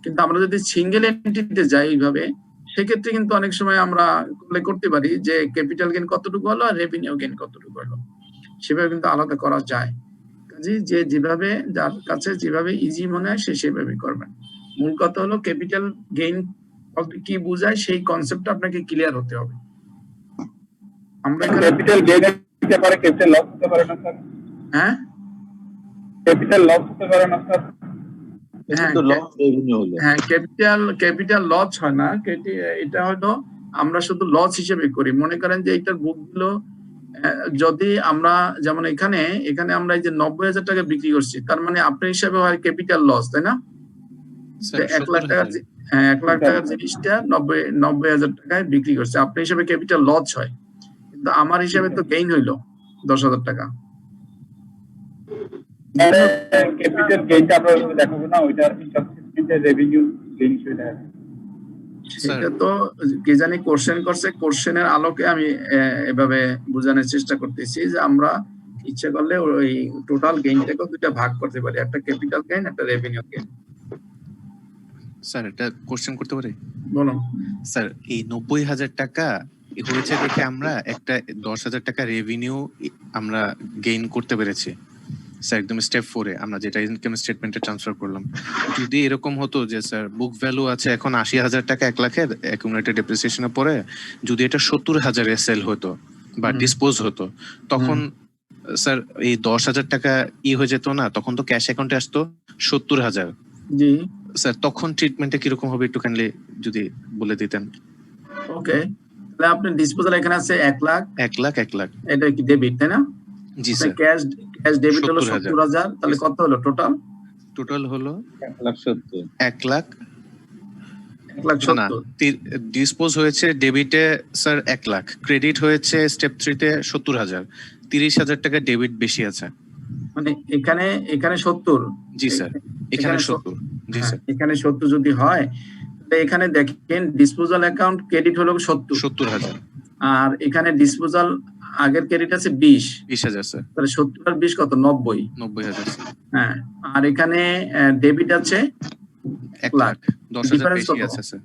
কিন্তু আমরা যদি সিঙ্গেল এন্টিটিতে যাই এইভাবে, সেক্ষেত্রে কিন্তু অনেক সময় আমরা করতে পারি যে ক্যাপিটাল গেইন কতটুকু হলো আর রেভিনিউ গেইন কতটুকু হলো, সেভাবে কিন্তু আলাদা করা যায়। কাজে যে যেভাবে যার কাছে যেভাবে ইজি মনে হয় সে সেভাবে করবেন। মূল কথা হলো ক্যাপিটাল গেইন বলতে কি বোঝায় সেই কনসেপ্টটা আপনাকে ক্লিয়ার হতে হবে। আমরা ক্যাপিটাল গেইন হতে পারে, ক্যাপিটাল লস হতে পারে না স্যার? হ্যাঁ, ক্যাপিটাল লস হতে পারে না স্যার? হ্যাঁ, ক্যাপিটাল লস হয় না, এটা হলো আমরা শুধু লস হিসেবে করি। মনে করেন যে এইটার বুকগুলো যদি আমরা যেমন এখানে আমরা এই যে 90,000 টাকা বিক্রি করছি, তার মানে আপনার হিসাবে হয় ক্যাপিটাল লস, তাই না? 1 লাখ টাকা, হ্যাঁ 1 লাখ টাকার জিনিসটা 90,000 টাকায় বিক্রি করছে, আপনার হিসাবে ক্যাপিটাল লস হয়, কিন্তু আমার হিসাবে তো গেইন হইলো 10,000 টাকা। ক্যাপিটাল গেইনটা আমরা দেখাবো না, ওইটা ইনকাম স্টেটমেন্টে রেভিনিউ গেইন সেটা। সেটা তো কে জানি কোশ্চেন করছে, কোশ্চেনের আলোকে আমি এভাবে বোঝানোর চেষ্টা করতেছি যে আমরা ইচ্ছা করলে ওই টোটাল গেইনটাকে দুইটা ভাগ করতে পারি, একটা ক্যাপিটাল গেইন, একটা রেভিনিউ গেইন। স্যার এটা কোশ্চেন করতে পারি? বলো স্যার। এই 90,000 টাকা হয়েছে দেখে আমরা একটা 10,000 টাকা রেভিনিউ আমরা গেইন করতে পেরেছি স্যার, একদম স্টেপ 4 এ আমরা যেটা ইনকাম স্টেটমেন্টে ট্রান্সফার করলাম। যদি এরকম হতো যে স্যার বুক ভ্যালু আছে এখন 80,000 টাকা 1 লাখের, অ্যাকুমুলেটেড ডেপ্রিসিয়েশনের পরে যদি এটা 70,000 এ সেল হতো বা ডিসপোজ হতো, তখন স্যার এই 10,000 টাকা হয়ে যেত না? তখন তো ক্যাশ অ্যাকাউন্টে আসতো 70,000। জি স্যার, তখন ট্রিটমেন্টটা কিরকম হবে একটু কাইন্ডলি যদি বলে দিতেন। ওকে, তাহলে আপনার ডিসপোজাল এখানে আছে 1 লাখ, 1 লাখ এটা কি ডেবিট, তাই না? জি স্যার। ক্যাশ ডেবিট হলো 70,000, তাহলে কত হলো টোটাল হলো 1,70,000। 1,70,000 ডিসপোজ হয়েছে ডেবিটে স্যার 1 লাখ, ক্রেডিট হয়েছে স্টেপ 3 তে 70,000, 30,000 টাকা ডেবিট বেশি আছে। মানে এখানে 70? জি স্যার, এখানে 70। জি স্যার, এখানে 70 যদি হয় তাহলে এখানে দেখেন ডিসপোজাল অ্যাকাউন্ট ক্রেডিট হলো 70,000, আর এখানে ডিসপোজাল আগের ক্রেডিট আছে 20,000 স্যার। তাহলে 70 আর 20 কত? 90,000 স্যার। হ্যাঁ, আর এখানে ডেবিট আছে 1 লাখ, 10,000 বেশি আছে স্যার।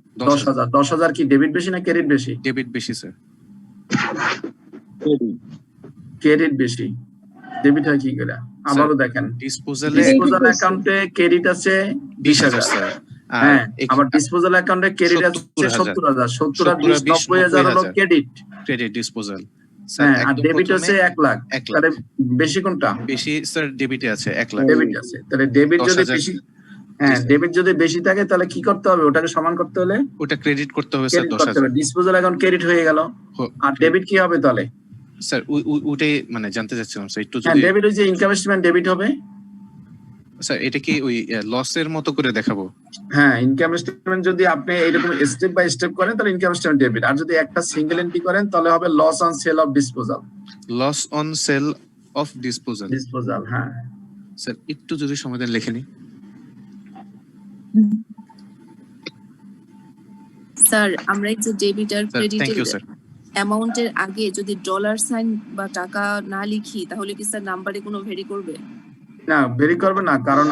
10,000 কি ডেবিট বেশি না ক্রেডিট বেশি? ডেবিট বেশি স্যার। ক্রেডিট বেশি, ডেবিট হয় কি করে? আবারও দেখেন ডিসপোজাল অ্যাকাউন্টে ক্রেডিট আছে 20,000 স্যার, হ্যাঁ, আবার ডিসপোজাল অ্যাকাউন্টে ক্রেডিট আছে 70,000, 70 আর 20 90,000 হলো ক্রেডিট ডিসপোজাল। হ্যাঁ, আর ডেবিট আছে 1 লাখ, তাহলে বেশি কোনটা? বেশি স্যার, ডেবিটে আছে 1 লাখ। ডেবিট আছে, তাহলে ডেবিট যদি বেশি, হ্যাঁ ডেবিট যদি বেশি থাকে তাহলে কি করতে হবে? ওটাকে সমান করতে হলে ওটা ক্রেডিট করতে হবে স্যার 10,000। ডিসপোজাল অ্যাকাউন্ট ক্রেডিট হয়ে গেল, আর ডেবিট কি হবে তাহলে? স্যার ওটাই মানে জানতে চাচ্ছিলাম স্যার একটু। হ্যাঁ, ডেবিট হচ্ছে ইনকাম স্টেটমেন্ট ডেবিট হবে স্যার। এটা কি ওই লসের মতো করে দেখাবো? হ্যাঁ, ইনকাম স্টেটমেন্ট যদি আপনি এইরকম স্টেপ বাই স্টেপ করেন তাহলে ইনকাম স্টেটমেন্ট ডেবিট, আর যদি একটা সিঙ্গেল এন্ট্রি করেন তাহলে হবে loss on sale of disposal. Loss on sale of disposal. হ্যাঁ স্যার, একটু যদি সময় দেন লিখে নি। স্যার, আমরা এই যে ডেবিট আর থ্যাংক ইউ ক্রেডিটের স্যার। অ্যামাউন্টের আগে যদি ডলার সাইন বা টাকা না লিখি তাহলে কি স্যার নাম্বারে কোনো ভেরি করবে? না, ভেরি করবে না, কারণ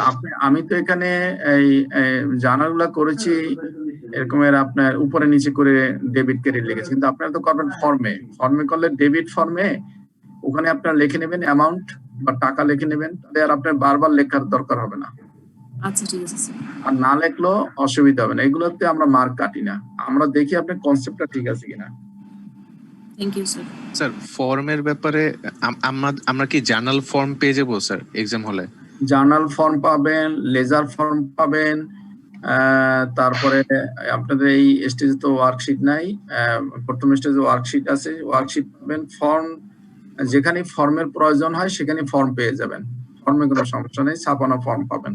আমি তো এখানে এই জানাগুলা করেছি এরকমের আপনার উপরে নিচে করে ডেবিট ক্রেডিট লিখেছি, কিন্তু আপনারা তো করবেন ফর্মে করলে ডেবিট ফর্মে ওখানে আপনারা লিখে নেবেন অ্যামাউন্ট বা টাকা লিখে নেবেন, তাহলে আর আপনার বারবার লেখার দরকার হবে না। আচ্ছা ঠিক আছে স্যার। আর না লেখলেও অসুবিধা হবে না, এগুলোতে আমরা মার্ক কাটি না, আমরা দেখি আপনার কনসেপ্টটা ঠিক আছে কিনা। Thank you sir. স্যার, ফর্মের ব্যাপারে আমরা কি জার্নাল ফর্ম পেয়ে যাবো স্যার এক্সাম হলে? জার্নাল ফর্ম পাবেন, লেজার ফর্ম পাবেন, তারপরে আপনাদের এই স্টেজে তো ওয়ার্কশিট নাই, প্রথম স্টেজে ওয়ার্কশিট আছে, ওয়ার্কশিট পাবেন। ফর্ম যেখানে ফর্মের প্রয়োজন হয় সেখানে ফর্ম পেয়ে যাবেন, ফর্মে কোনো সমস্যা নেই, ছাপানো ফর্ম পাবেন।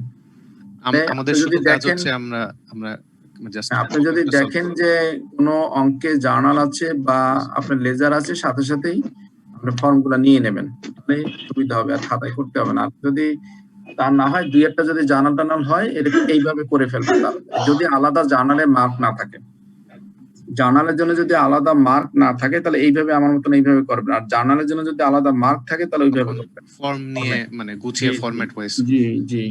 আমাদের শুধু কাজ হচ্ছে আমরা আপনি যদি দেখেন যে কোনো অঙ্কে জার্নাল আছে বা আপনার লেজার আছে, সাথে সাথেই আপনি ফর্মগুলো নিয়ে নেবেন, তাহলে সুবিধা হবে, আর খাতায় করতে হবে না। যদি তা না হয়, দুই একটা যদি জার্নাল টার্নাল হয় এরকম এইভাবে করে ফেলবেন। যদি আলাদা জার্নালে মার্ক না থাকে, জার্নালের জন্য যদি আলাদা মার্ক না থাকে তাহলে এইভাবে আমার মতন এইভাবে করবেন, আর জার্নালের জন্য যদি আলাদা মার্ক থাকে তাহলে ওইভাবে করবেন, ফর্ম নিয়ে মানে গুছিয়ে ফরম্যাট ওয়াইজ। জি জি,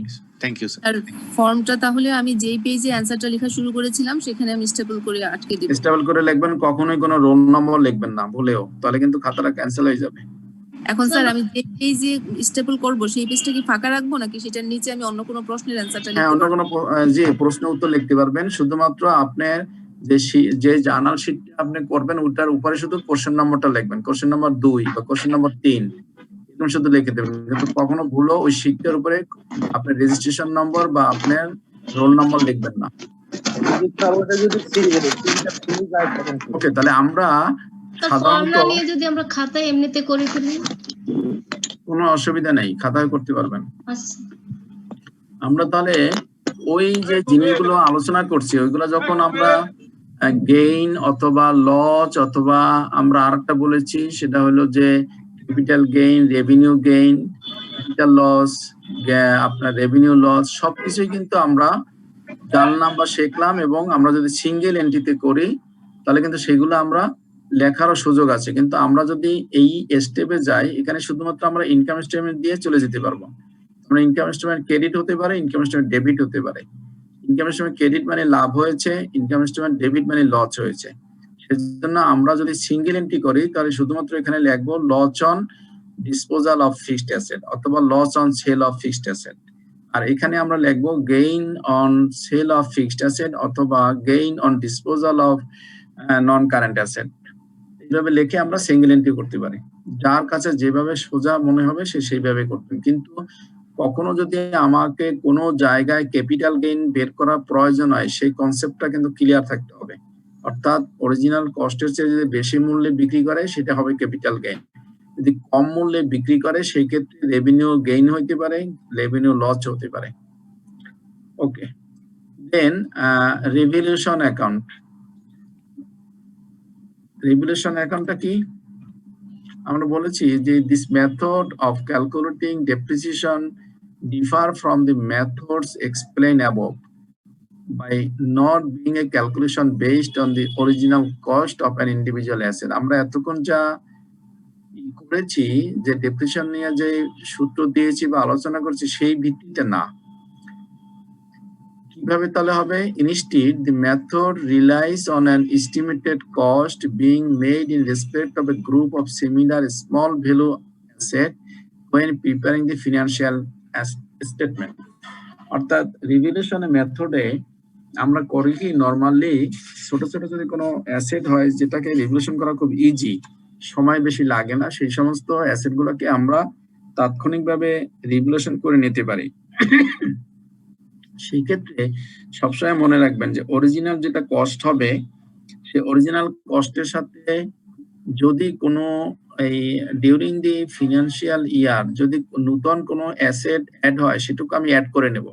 থ্যাংক ইউ স্যার। আর ফর্মটা তাহলে আমি যেই পেজে অ্যানসারটা লেখা শুরু করেছিলাম সেখানে আমি স্টেপল করে আটকে দেব। স্টেবল করে লিখবেন, কখনোই কোনো রোল নম্বর লিখবেন না ভুলেও, তাহলে কিন্তু খাতাটা ক্যান্সেল হয়ে যাবে। এখন স্যার আমি এই যে স্টেপল করব সেই পেজটা কি ফাঁকা রাখবো নাকি সেটার নিচে আমি অন্য কোনো প্রশ্নের অ্যানসারটা হ্যাঁ, লিখতে অন্য পারবো? কোনো জি প্রশ্ন উত্তর লিখতে পারবেন। শুধুমাত্র আপনার যে জার্নাল শিটটা আপনি করবেন ওটার উপরে শুধু কোশ্চেন নাম্বারটা লিখবেন, কোশ্চেন নাম্বার 2 বা কোশ্চেন নাম্বার 3 এরকম শুধু লিখে দেবেন। কিন্তু কখনো ভুলও ওই শিটটার উপরে আপনার রেজিস্ট্রেশন নম্বর বা আপনার রোল নাম্বার লিখবেন না। ওকে, তাহলে আমরা সাধারণত ফর্মুলা নিয়ে যদি আমরা খাতায় এমনিতে করে ফেলি কোনো অসুবিধা নেই, খাতায় করতে পারবেন। আচ্ছা আমরা তাহলে ওই যে জিনিসগুলো আলোচনা করছি ওইগুলো যখন আমরা গেইন অথবা লস অথবা আমরা আরেকটা বলেছি সেটা হলো যে capital gain, revenue gain, capital loss, আপনার রেভিনিউ লস সবকিছুই কিন্তু আমরা জানলাম বা শিখলাম। এবং আমরা যদি সিঙ্গেল এন্ট্রিতে করি তাহলে কিন্তু সেগুলো আমরা লেখারও সুযোগ আছে। কিন্তু আমরা যদি এই স্টেপে যাই এখানে শুধুমাত্র আমরা ইনকাম স্টেটমেন্ট দিয়ে চলে যেতে পারবো। আমরা ইনকাম স্টেটমেন্ট ক্রেডিট হতে পারে, ইনকাম স্টেটমেন্ট ডেবিট হতে পারে। ইনকাম স্টেটমেন্ট ক্রেডিট মানে লাভ হয়েছে, ইনকাম স্টেটমেন্ট ডেবিট মানে লস হয়েছে। সেজন্য আমরা যদি সিঙ্গেল এন্ট্রি করি তাহলে শুধুমাত্র এখানে লিখবো loss on disposal of fixed asset অথবা loss on sale of fixed asset. আর এখানে আমরা লিখবো gain on sale of fixed asset অথবা gain on disposal of non current asset. এইভাবে লিখে আমরা সিঙ্গেল এন্ট্রি করতে পারি। যার কাছে যেভাবে সোজা মনে হবে সে সেইভাবে করবেন। কিন্তু কখনো যদি আমাকে কোনো জায়গায় ক্যাপিটাল গেইন বের করা প্রয়োজন হয় সেই কনসেপ্টটা কিন্তু ক্লিয়ার থাকতে হবে। অর্থাৎ অরিজিনাল কস্টের চেয়ে যদি বেশি মূল্যে বিক্রি করে সেটা হবে ক্যাপিটাল গেইন, যদি কম মূল্যে বিক্রি করে সেই ক্ষেত্রে রেভিনিউ গেইন হইতে পারে, রেভিনিউ লস হতে পারে। ওকে, দেন রিভ্যালুয়েশন অ্যাকাউন্ট। রিভ্যালুয়েশন অ্যাকাউন্টটা কি? আমরা বলেছি যে this method of calculating depreciation differ from the methods explained above by not being a calculation based on the original cost of an individual asset. আমরা এতক্ষণ যা করেছি যে ডেপ্রিসিয়েশন নিয়ে যে সূত্র দিয়েছি বা আলোচনা করছি সেই ভিত্তিতে না। কিভাবে তাহলে হবে? Instead, the method relies on an estimated cost being made in respect of a group of similar small value asset when preparing the financial statement. অর্থাৎ রিভ্যালুয়েশন মেথডে আমরা করি কি নরমালি ছোট ছোট যদি কোনো অ্যাসেট হয় যেটাকে রিভ্যালুয়েশন করা খুব ইজি, সময় বেশি লাগে না, সেই সমস্ত অ্যাসেট গুলোকে আমরা তাৎক্ষণিকভাবে রিভ্যালুয়েশন করে নিতে পারি। সেই ক্ষেত্রে সবসময় মনে রাখবেন যে অরিজিনাল যেটা কস্ট হবে সেই অরিজিনাল কস্টের সাথে যদি কোনো এই ডিউরিং দি ফিনান্সিয়াল ইয়ার যদি নতুন কোনো অ্যাসেট অ্যাড হয় সেটুকু আমি অ্যাড করে নেব।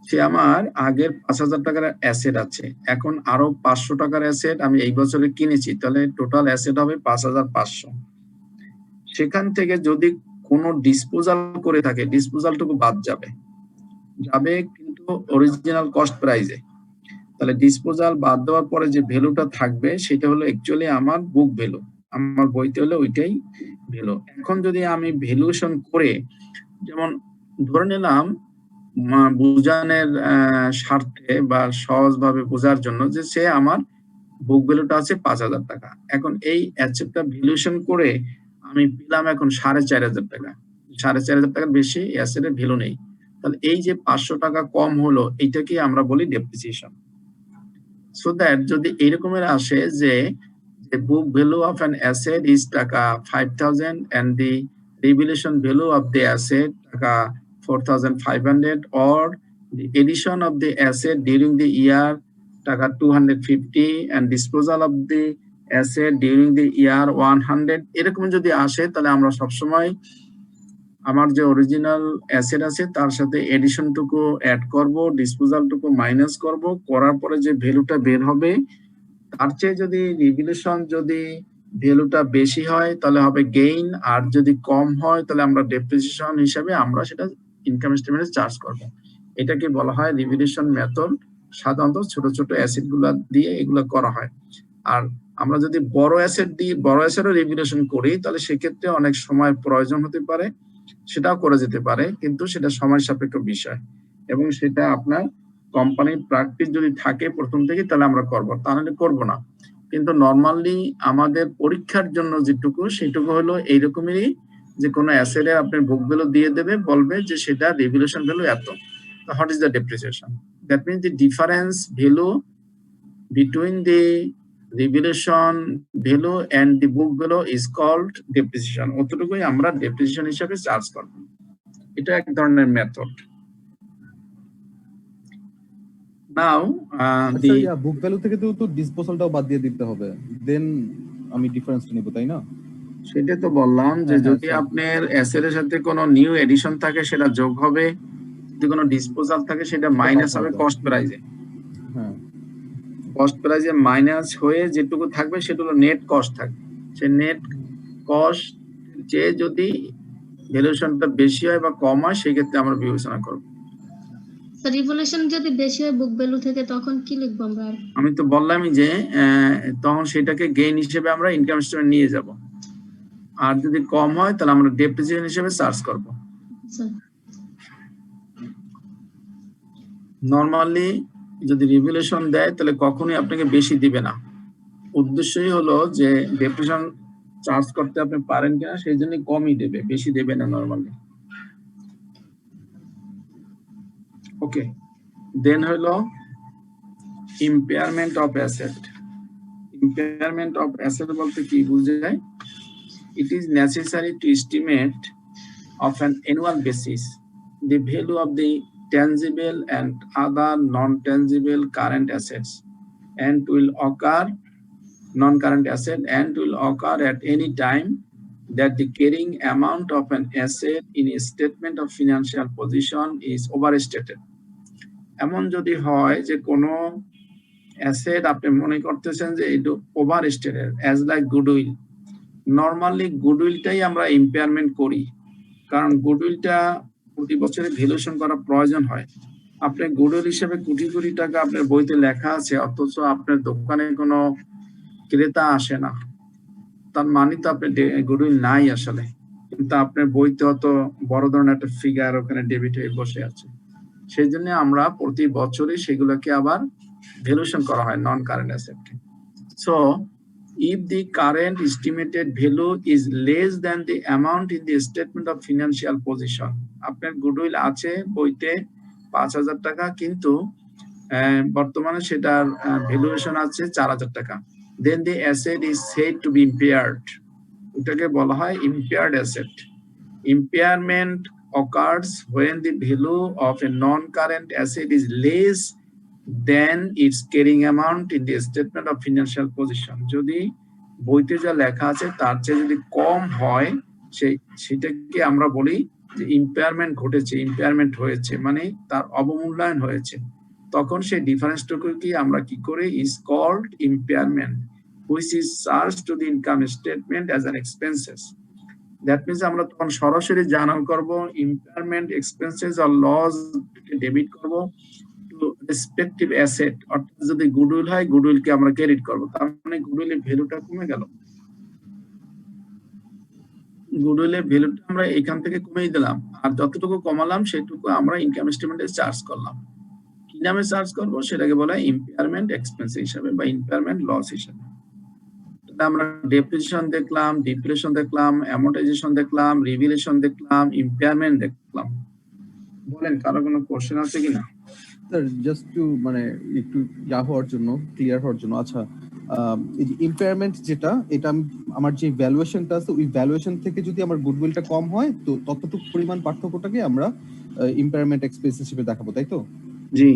সে আমার আগের ৫,০০০ টাকার অ্যাসেট আছে, এখন আরো ৫০০ টাকার অ্যাসেট আমি এই বছরে কিনেছি, তাহলে টোটাল অ্যাসেট হবে ৫,৫০০। সেখান থেকে যদি কোনো ডিসপোজাল করে থাকে ডিসপোজালটুকু বাদ যাবে কিন্তু অরিজিনাল কস্ট প্রাইজে। তাহলে ডিসপোজাল বাদ দেওয়ার পরে যে ভ্যালুটা থাকবে সেটা হলো অ্যাকচুয়ালি আমার বুক ভ্যালু, আমার বইতে হলো ওইটাই ভ্যালু। এখন যদি আমি ভ্যালুয়েশন করে যেমন ধরে নিলাম বুঝানোর স্বার্থে বা সহজভাবে বোঝার জন্য যে সে আমার বুক ভ্যালুটা আছে ৫,০০০ টাকা, এখন এই অ্যাসেটটা ভ্যালুয়েশন করে আমি পেলাম এখন ৪,৫০০ টাকা। ৪,৫০০ টাকার বেশি অ্যাসেটের ভ্যালু নেই, তাহলে এই যে ৫০০ টাকা কম হলো এইটাকে আমরা বলি ডেপ্রিসিয়েশন। সো দ্যাট যদি এইরকমের আসে যে the book value of an asset is taka 5,000 and the revaluation value of the asset taka 4,500, or the addition of the asset during the year taka 250 and disposal of the asset during the year 100, এরকম যদি আসে তাহলে আমরা সবসময় আমার যে original asset আছে তার সাথে এডিশন টুকু অ্যাড করব, ডিসপোজাল টুকু মাইনাস করব, করার পরে যে ভ্যালুটা বের হবে তার চেয়ে যদি রিভ্যালুয়েশন যদি ভ্যালুটা বেশি হয় তাহলে হবে গেইন, আর যদি কম হয় তাহলে আমরা ডেপ্রিসিয়েশন হিসাবে আমরা সেটা ইনকাম স্টেটমেন্টে চার্জ করব। এটাকে বলা হয় রিভ্যালুয়েশন মেথড। সাধারণত ছোট ছোট অ্যাসেট গুলা দিয়ে এগুলো করা হয়। আর আমরা যদি বড় অ্যাসেট দিয়ে বড় অ্যাসেটও রিভ্যালুয়েশন করি তাহলে সেক্ষেত্রে অনেক সময় প্রয়োজন হতে পারে, সেটাও করে যেতে পারে, কিন্তু সেটা সময় সাপেক্ষ বিষয় এবং সেটা আপনার কোম্পানির প্র্যাকটিস যদি থাকে প্রথম থেকে তাহলে আমরা করবো, তাহলে করবো না। কিন্তু নরমালি আমাদের পরীক্ষার জন্য যেটুকু সেটুকু হলো এইরকমই, যে কোনো অ্যাসেটে আপনি বুক ভ্যালু দিয়ে দেবে, বলবে যে সেটা রিভ্যালুয়েশন ভ্যালু এত। What is the depreciation? That means the difference value between the revaluation value and the book value is called depreciation. অতটুকুই আমরা ডেপ্রিসিয়েশন হিসেবে চার্জ করব। এটা এক ধরনের মেথড। নাও আচ্ছা, বুক ভ্যালু থেকে তো ডিসপোজালটাও বাদ দিয়ে দিতে হবে, দেন আমি ডিফারেন্সটা নিব, তাই না? সেটা তো বললাম যে যদি আপনার অ্যাসেট এর সাথে কোনো নিউ এডিশন থাকে সেটা যোগ হবে, যদি কোনো ডিসপোজাল থাকে সেটা মাইনাস হবে কস্ট প্রাইজে। হ্যাঁ, কস্ট প্রাইজে মাইনাস হয়ে যেটুকু থাকবে সেটা হলো নেট কস্ট থাকবে। সেই নেট কস্ট যে যদি ভ্যালুয়েশনটা বেশি হয় বা কম হয় সেই ক্ষেত্রে আমরা বিবেচনা করব। রিভলিউশন যদি বেশি হয় বুক ভ্যালু থেকে তখন কি লিখবো আমরা? আমি তো বললামই যে তখন সেটাকে গেইন হিসেবে আমরা ইনকাম স্টেটমেন্ট নিয়ে যাব, আর যদি কম হয় তাহলে আমরা ডেপ্রিসিয়েশন হিসেবে চার্জ করব। নরমালি যদি রিভ্যালুয়েশন দেয় তাহলে কখনোই আপনাকে বেশি দিবে না। উদ্দেশ্যই হলো যে ডেপ্রিসিয়েশন চার্জ করতে আপনি পারেন কিনা, সেই জন্য কমই দেবে, বেশি দেবে না নরমালি। ওকে, দেন হলো impairment of asset. Impairment of asset বলতে কি বোঝায়? It is necessary to estimate of an annual basis the value of the tangible and other non-tangible current assets, and will occur non-current asset and will occur at any time that the carrying amount of an asset in a statement of financial position is overstated. এমন যদি হয় যে কোনো asset আপনি মনে করতেছেন যে এটা ওভারস্টেটেড, অ্যাজ লাইক গুডউইল। নরমালি গুডউইলটাই আমরা ইম্পেয়ারমেন্ট করি, কারণ গুডউইলটা প্রতি বছরে ভ্যালুয়েশন করা প্রয়োজন হয়। আপনি গুডউইল হিসেবে কোটি কোটি টাকা আপনার বইতে লেখা আছে, অথচ আপনার দোকানে কোনো ক্রেতা আসে না, তার মানে তো আপনার গুডউইল নাই আসলে, কিন্তু আপনার বইতে অত বড় ধরনের একটা ফিগার ওখানে ডেবিট হয়ে বসে আছে। সেই জন্য আমরা প্রতি বছরে সেগুলোকে আবার ভ্যালুয়েশন করা হয় নন কারেন্ট অ্যাসেটকে। So if the current estimated value is less than the amount in the statement of financial position, আপনার গুডউইল আছে বইতে 5,000 টাকা, কিন্তু বর্তমানে সেটার ভ্যালুয়েশন আছে 4,000 টাকা, then the asset is said to be impaired. এটাকে বলা হয় impaired asset. Impairment occurs when the value of a non-current asset is less than its carrying amount in the statement of financial position. যদি বইতে যা লেখা আছে তার চেয়ে যদি কম হয় সেটাকে আমরা বলি যে ইম্পেয়ারমেন্ট ঘটেছে, ইম্পেয়ারমেন্ট হয়েছে, মানে তার অবমূল্যায়ন হয়েছে। তখন সেই ডিফারেন্সটুকু কি আমরা কি করি, is called impairment, which is charged to the income statement as an expenses. That means আমরা তখন সরাসরি জার্নাল করব, ইম্পেয়ারমেন্ট এক্সপেন্সেস আর লস ডেবিট করব রেসপেক্টিভ অ্যাসেট। অর্থাৎ যদি গুডউইল হয় গুডউইলকে আমরা ক্রেডিট করব, তার মানে গুডউইলের ভ্যালুটা কমে গেল। গুডউইলের ভ্যালুটা আমরা এখান থেকে কমিয়ে দিলাম, আর যতটুকু কমালাম সেটুকু আমরা ইনকাম স্টেটমেন্টে চার্জ করলাম। কি নামে চার্জ করব সেটাকে বলা হয় ইম্পেয়ারমেন্ট এক্সপেন্স হিসাবে বা ইম্পেয়ারমেন্ট লস হিসাবে। আমরা ডেপ্রিসিয়েশন দেখলাম, ডিপ্রিসিয়েশন দেখলাম, অ্যামortization দেখলাম, রিভ্যালুয়েশন দেখলাম, ইম্পেয়ারমেন্ট দেখলাম। বলেন কারো কোনো কোশ্চেন আছে কিনা? স্যার জাস্ট টু মানে একটু হওয়ার জন্য, ক্লিয়ার হওয়ার জন্য, আচ্ছা এই যে ইম্পেয়ারমেন্ট যেটা, এটা আমার যে ভ্যালুয়েশনটা আছে ওই ভ্যালুয়েশন থেকে যদি আমার গুডউইলটা কম হয় তো ততটুকু পরিমাণ পার্থক্যটাকে আমরা ইম্পেয়ারমেন্ট এক্সপেন্স হিসেবে দেখাবো, তাই তো? জি,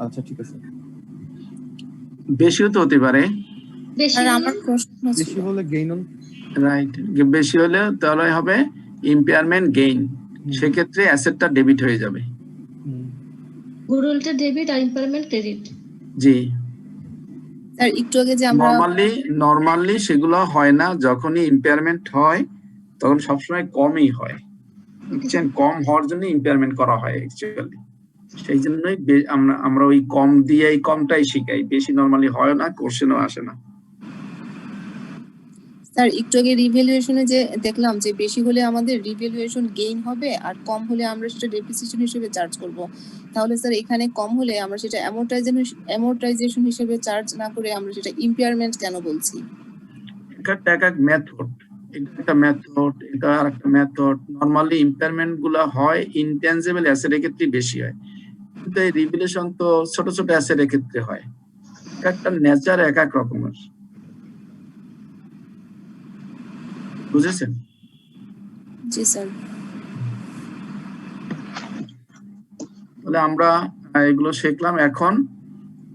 আচ্ছা ঠিক আছে। বেশিও তো হতে পারে, বেশি হলে গেইন অন, রাইট, বেশি হলে তাহলে হবে ইম্পেয়ারমেন্ট গেইন, সেক্ষেত্রে অ্যাসেটটা ডেবিট হয়ে যাবে। গুডউইলটা ডেবিট আর ইম্পেয়ারমেন্ট ক্রেডিট। জি স্যার একটু আগে যে আমরা নরমালি সেগুলো হয় না, যখনই ইম্পেয়ারমেন্ট হয় তখন সবসময় কমই হয়, বুঝছেন? কম হওয়ার জন্য ইম্পেয়ারমেন্ট করা হয় অ্যাকচুয়ালি, সেই জন্যই আমরা ওই কম দিয়ে এই কমটাই শিখাই, বেশি নরমালি হয় না, কোশ্চেনও আসে না। স্যার একটু আগে রিভ্যালুয়েশনে যে দেখলাম যে বেশি হলে আমাদের রিভ্যালুয়েশন গেইন হবে আর কম হলে আমরা সেটা ডেপ্রিসিয়েশন হিসেবে চার্জ করব। তাহলে স্যার এখানে কম হলে আমরা সেটা অ্যামortization হিসেবে চার্জ না করে আমরা সেটা ইমপেয়ারমেন্ট কেন বলছি? একটা মেথড, এটা একটা মেথড, এটা আরেকটা মেথড। নরমালি ইমপেয়ারমেন্ট গুলা হয় ইনটেনজিবল অ্যাসেটের ক্ষেত্রে বেশি হয়, কিন্তু এই রিভ্যালুয়েশন তো ছোট ছোট অ্যাসেটের ক্ষেত্রে হয়। একটা নেচার এক এক রকমের, বুঝেছেন? জি স্যার। তাহলে আমরা এগুলো শিখলাম। এখন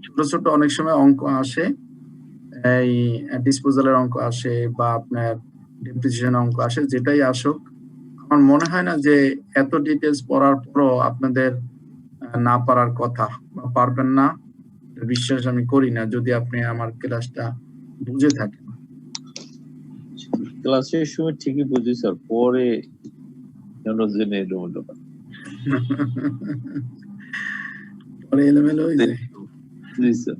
ছোট ছোট অনেক সময় অঙ্ক আসে, এই ডিসপোজালের অঙ্ক আসে বা আপনার ডেপ্রিসিয়েশন অঙ্ক আসে, যেটাই আসুক আমার মনে হয় না যে এত ডিটেলস পড়ার পরও আপনাদের না পারার কথা বা পারবেন না, বিশ্বাস আমি করি না যদি আপনি আমার ক্লাসটা বুঝে থাকেন। ক্লাসের সময় ঠিকই বুঝি স্যার, পরে কেন জেনে এলোমেলো পরে এলোমেলো হয়ে যায়। জি স্যার।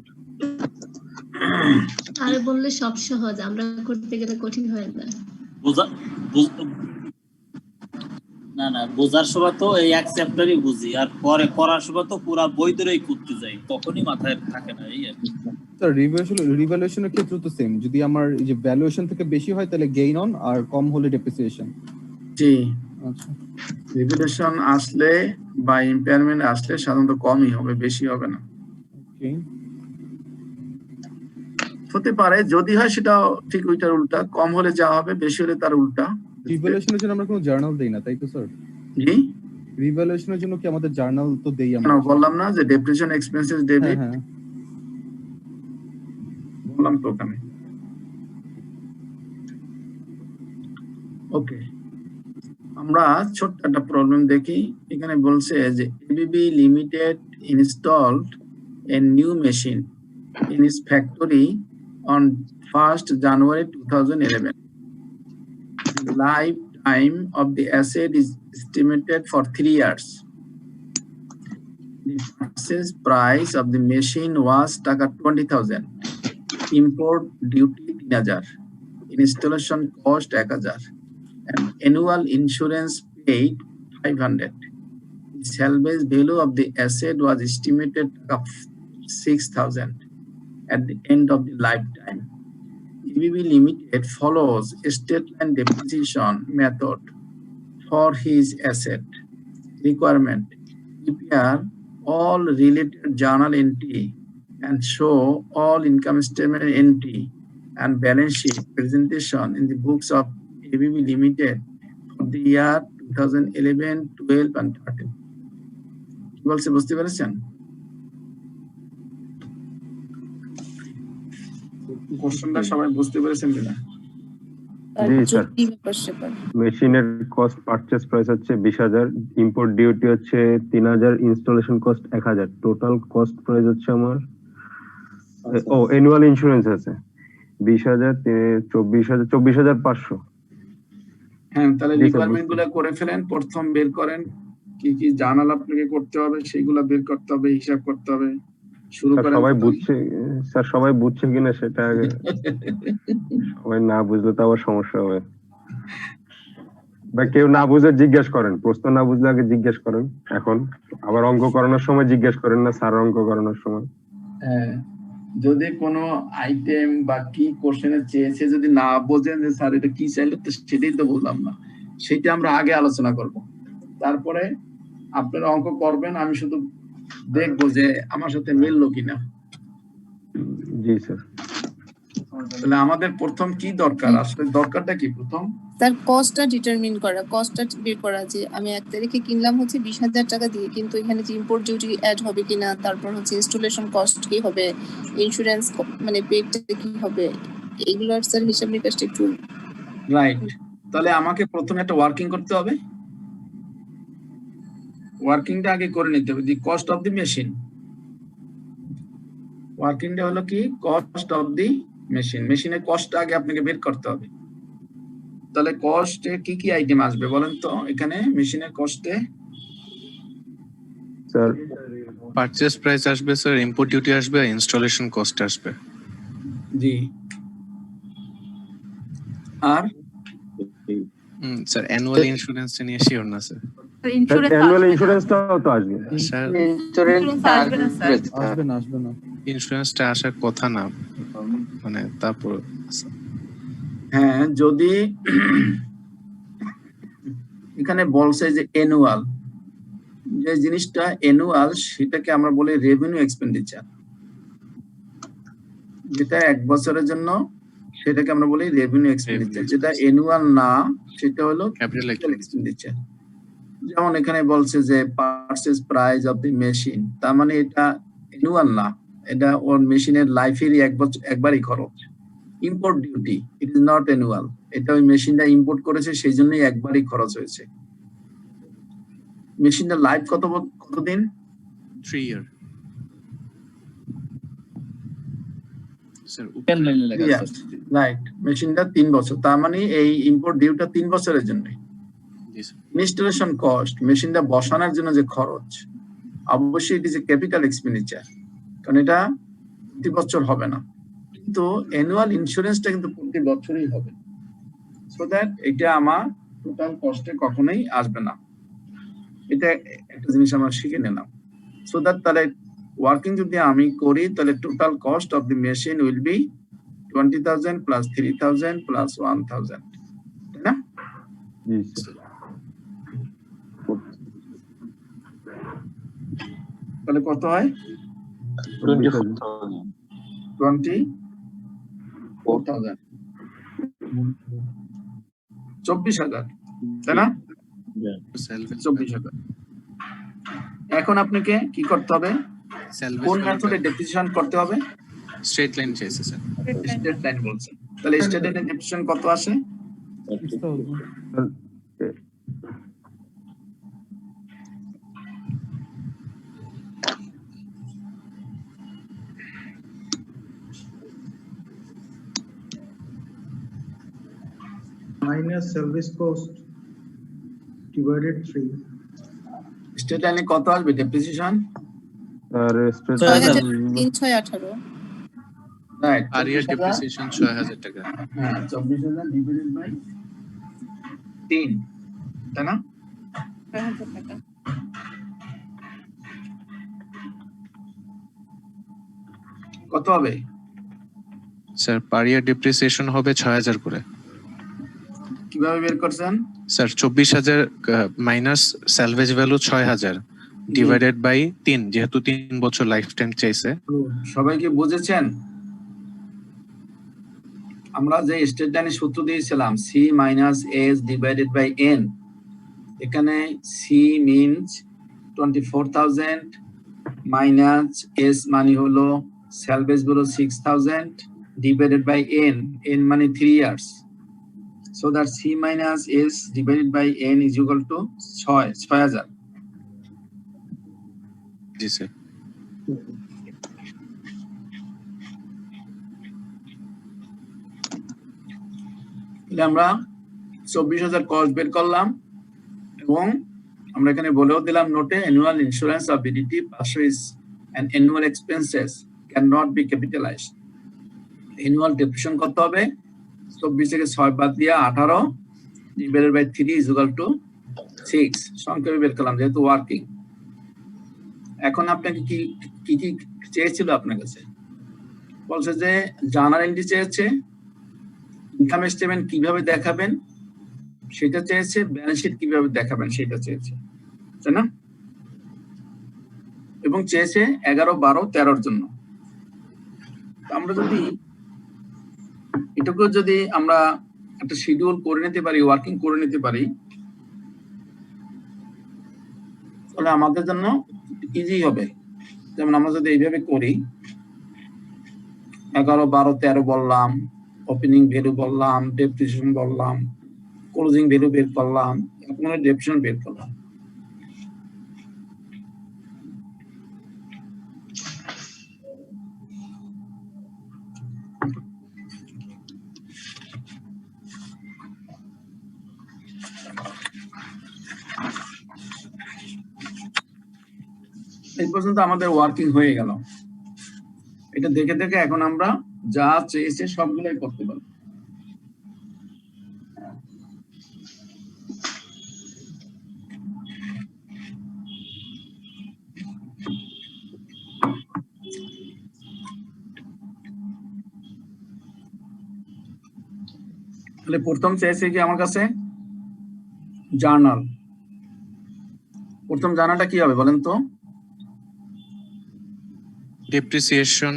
আরে বললে সব সহজ, আমরা করতে গেলে কঠিন হয়ে যায়। না বোঝার সময় তো এই এক চ্যাপ্টারই বুঝি, আর পরে করার সময় তো পুরো বই ধরেই করতে যাই, তখনই মাথায় থাকে না। এই আর কি স্যার রিভ্যালুয়েশনের ক্ষেত্রে তো সেম, যদি আমার এই যে ভ্যালুয়েশন থেকে বেশি হয় তাহলে গেইন অন, আর কম হলে ডেপ্রিসিয়েশন। জি, আচ্ছা। রিভ্যালুয়েশন আসলে বা ইমপেয়ারমেন্ট আসলে সাধারণত কমই হবে, বেশি হবে না। ওকে, হতে পারে যদি হয় সেটা ঠিক ওইটার উল্টা, কম হলে যা হবে, বেশি হলে তার উল্টা। রিভ্যালুয়েশনের জন্য আমরা কোনো জার্নাল দেই না, তাই তো স্যার? জি, রিভ্যালুয়েশনের জন্য কি আমাদের জার্নাল তো দেই কেন আমরা? বললাম না যে ডেপ্রিসিয়েশন এক্সপেন্সেস ডেবিট, হ্যাঁ, বললাম তো ওখানে। ওকে, আমরা ছোট্ট একটা প্রবলেম দেখি। এখানে বলছে যে ABB limited installed a new machine in its factory on 1st January 2011. The lifetime of the asset is estimated for 3 years. The purchase price of the machine was taka 20,000. Import duty 3,000. Installation cost 1,000. And annual insurance paid 500. The salvage value of the asset was estimated at 6,000. At the end of the lifetime. EBB Limited follows a straight line depreciation method for his asset requirement. Prepare all related journal entry and show all income statement entry and balance sheet presentation in the books of EBB Limited for the year 2011, 12 and 13. কি বলছে বুঝতে পেরেছেন? কোশ্চেনটা সবাই বুঝতে পেরেছেন কিনা? জি sir. মেশিনের কস্ট পারচেজ প্রাইস হচ্ছে 20,000, ইম্পোর্ট ডিউটি হচ্ছে 3,000, installation cost 1,000, total cost price হচ্ছে আমার অ্যানুয়াল ইন্স্যুরেন্স আছে 20,000, 24,500। হ্যাঁ, তাহলে রিকোয়ারমেন্ট গুলো করে ফেলেন, প্রথম বের করেন কি কি জার্নাল আপনাকে করতে হবে, সেগুলো বের করতে হবে, হিসাব করতে হবে। শুরু করেন। সবাই বুঝছে স্যার, সবাই বুঝছে কিনা সেটা আগে সবাই না বুঝলে তো আবার সমস্যা হবে। বা কেউ না বুঝে জিজ্ঞেস করেন, প্রশ্ন না বুঝলে আগে জিজ্ঞেস করেন। এখন আবার অঙ্ক করানোর সময় জিজ্ঞেস করেন না স্যার, অঙ্ক করানোর সময়। হ্যাঁ, যদি কোনো আইটেম বা কি কোশ্চেনে চেয়েছে যদি না বোঝেন যে স্যার এটা কি চাইলে, তো সেটাই তো বললাম না, সেটা আমরা আগে আলোচনা করব। তারপরে আপনারা অঙ্ক করবেন, আমি শুধু দেখবো যে আমার সাথে মিললো কিনা। জি স্যার। তাহলে আমাদের প্রথম কি দরকার, আসলে দরকারটা কি? প্রথম স্যার কস্টটা ডিটারমিন করা, কস্টটা বের করা যে আমি 1 তারিখে কিনলাম হচ্ছে 20,000 টাকা দিয়ে, কিন্তু এখানে যে ইম্পোর্ট ডিউটি অ্যাড হবে কিনা, তারপর হচ্ছে ইনস্টলেশন কস্ট কি হবে, ইন্স্যুরেন্স মানে পেডটা কি হবে, এগুলোর স্যার হিসাব নিকাশটা একটু। রাইট, তাহলে আমাকে প্রথমে একটা ওয়ার্কিং করতে হবে। ওয়ার্কিংটা আগে করে নিতে হবে। The cost of the machine, ওয়ার্কিংটা হলো কি? Cost of the machine. মেশিনের কস্টটা আগে আপনাকে বের করতে হবে। তাহলে কস্টে কি কি আইটেম আসবে বলেন তো এখানে মেশিনের কস্টে? স্যার পারচেজ প্রাইস আসবে, স্যার ইম্পোর্ট ডিউটি আসবে, আর ইনস্টলেশন কস্ট আসবে। জি, আর স্যার অ্যানুয়াল ইন্স্যুরেন্স নিয়ে শিওর না স্যার। অ্যানুয়াল ইন্স্যুরেন্সটাও তো আসবে। স্যার আসবে না ইন্স্যুরেন্সটা আসার কথা না, মানে তারপর হ্যাঁ যদি এখানে বলছে যে অ্যানুয়াল, যে জিনিসটা অ্যানুয়াল সেটাকে আমরা বলি রেভিনিউ এক্সপেন্ডিচার, যেটা 1 বছরের জন্য সেটাকে আমরা বলি রেভিনিউ এক্সপেন্ডিচার। যেটা অ্যানুয়াল না সেটা হলো ক্যাপিটাল এক্সপেন্ডিচার। যেমন এখানে বলছে যে purchase price of the machine, তার মানে এটা অ্যানুয়াল না, এটা ওর মেশিনের লাইফেরই একবারই খরচ। Import duty it is not annual, এটা ওই মেশিনটা ইম্পোর্ট করেছে সেই জন্যই একবারই খরচ হয়েছে। মেশিনটার লাইফ কতদিন? 3 ইয়ার রাইট, মেশিনটা 3 বছর, তার মানে এই ইম্পোর্ট ডিউটা 3 বছরের জন্য। ইনস্টলেশন কস্ট, মেশিনটা বসানোর জন্য যে খরচ, অবশ্যই এটি যে ক্যাপিটাল এক্সপেন্ডিচার, কারণ এটা প্রতি বছর হবে না, কিন্তু অ্যানুয়াল ইন্স্যুরেন্সটা কিন্তু প্রতি বছরই হবে। সো দ্যাট এটা আমার টোটাল কস্টে কখনোই আসবে না। এটা একটা জিনিস আমরা শিখে নিলাম। সো দ্যাট তাহলে ওয়ার্কিং যদি আমি করি তাহলে total cost of the machine will be 20,000 plus 3,000 plus 1,000, তাই না? তাহলে কত হয়? 24,000 24,000, তাই না? 24,000। এখন আপনাকে কি করতে হবে? কোন মেথডে ডেপ্রিসিয়েশন করতে হবে? স্ট্রেট লাইন চাইছে স্যার। স্ট্রেট লাইন বলছে, তাহলে স্ট্রেট লাইনের ডেপ্রিসিয়েশন কত আসে? minus service cost divided 3. Straight লাইনে কত আসবে ডেপ্রিসিয়েশন? আর স্ট্রেট 3618 রাইট, আর ইয়ার ডেপ্রিসিয়েশন 6000 টাকা। হ্যাঁ, 24,000 ডিভাইডেড বাই 3, তাই না? 6000 টাকা। কত হবে স্যার? পার ইয়ার ডেপ্রিসিয়েশন হবে 6000 করে। কিভাবে বের করছেন? Sir 24,000 minus salvage value 6000 divided by 3, যেহেতু 3 বছর লাইফ টাইম চাইছে। সবাই কি বুঝেছেন? আমরা যে স্ট্রেট লাইনের সূত্র দিয়েছিলাম c minus s divided by n, এখানে c মিন্স 24,000 মাইনাস s মানে হলো salvage value 6,000 divided by n মানে 3 years. So that c minus s divided by n is equal to 6,000. G sir. আমরা 24,000 কস্ট বের করলাম এবং আমরা এখানে বলেও দিলাম নোটে annual insurance of BDT purchase and annual expenses cannot be capitalized. Annual depreciation কত হবে? 24 থেকে 6 বাদ দিয়ে 18 divided by 3 is equal to 6 সংক্ষেপে বের করলাম যেহেতু ওয়ার্কিং। এখন আপনাকে কি কি কি চেয়েছিল আপনার কাছে? বলছে যে জার্নাল এন্ট্রি চেয়েছে, ইনকাম স্টেটমেন্ট কিভাবে দেখাবেন সেটা চেয়েছে, ব্যালেন্স শিট কিভাবে দেখাবেন সেটা চেয়েছে, তাই না? এবং চেয়েছে 11, 12, 13 জন্য। আমরা যদি এটুকু যদি আমরা একটা শিডিউল করে নিতে পারি, ওয়ার্কিং করে নিতে পারি, তাহলে আমাদের জন্য ইজি হবে। যেমন আমরা যদি এইভাবে করি 11, 12, 13 বললাম, ওপেনিং ভ্যালু বললাম, ডেপ্রিসিয়েশন বললাম, ক্লোজিং ভ্যালু বের করলাম, এখন ডেপ্রিসিয়েশন বের করলাম। এই পর্যন্ত আমাদের ওয়ার্কিং হয়ে গেল। এটা দেখে দেখে এখন আমরা যা চেয়েছে সবগুলোই করতে পারবো। তাহলে প্রথম চেয়েছে কি আমার কাছে জার্নাল। প্রথম জার্নালটা কি হবে বলেন তো? Depreciation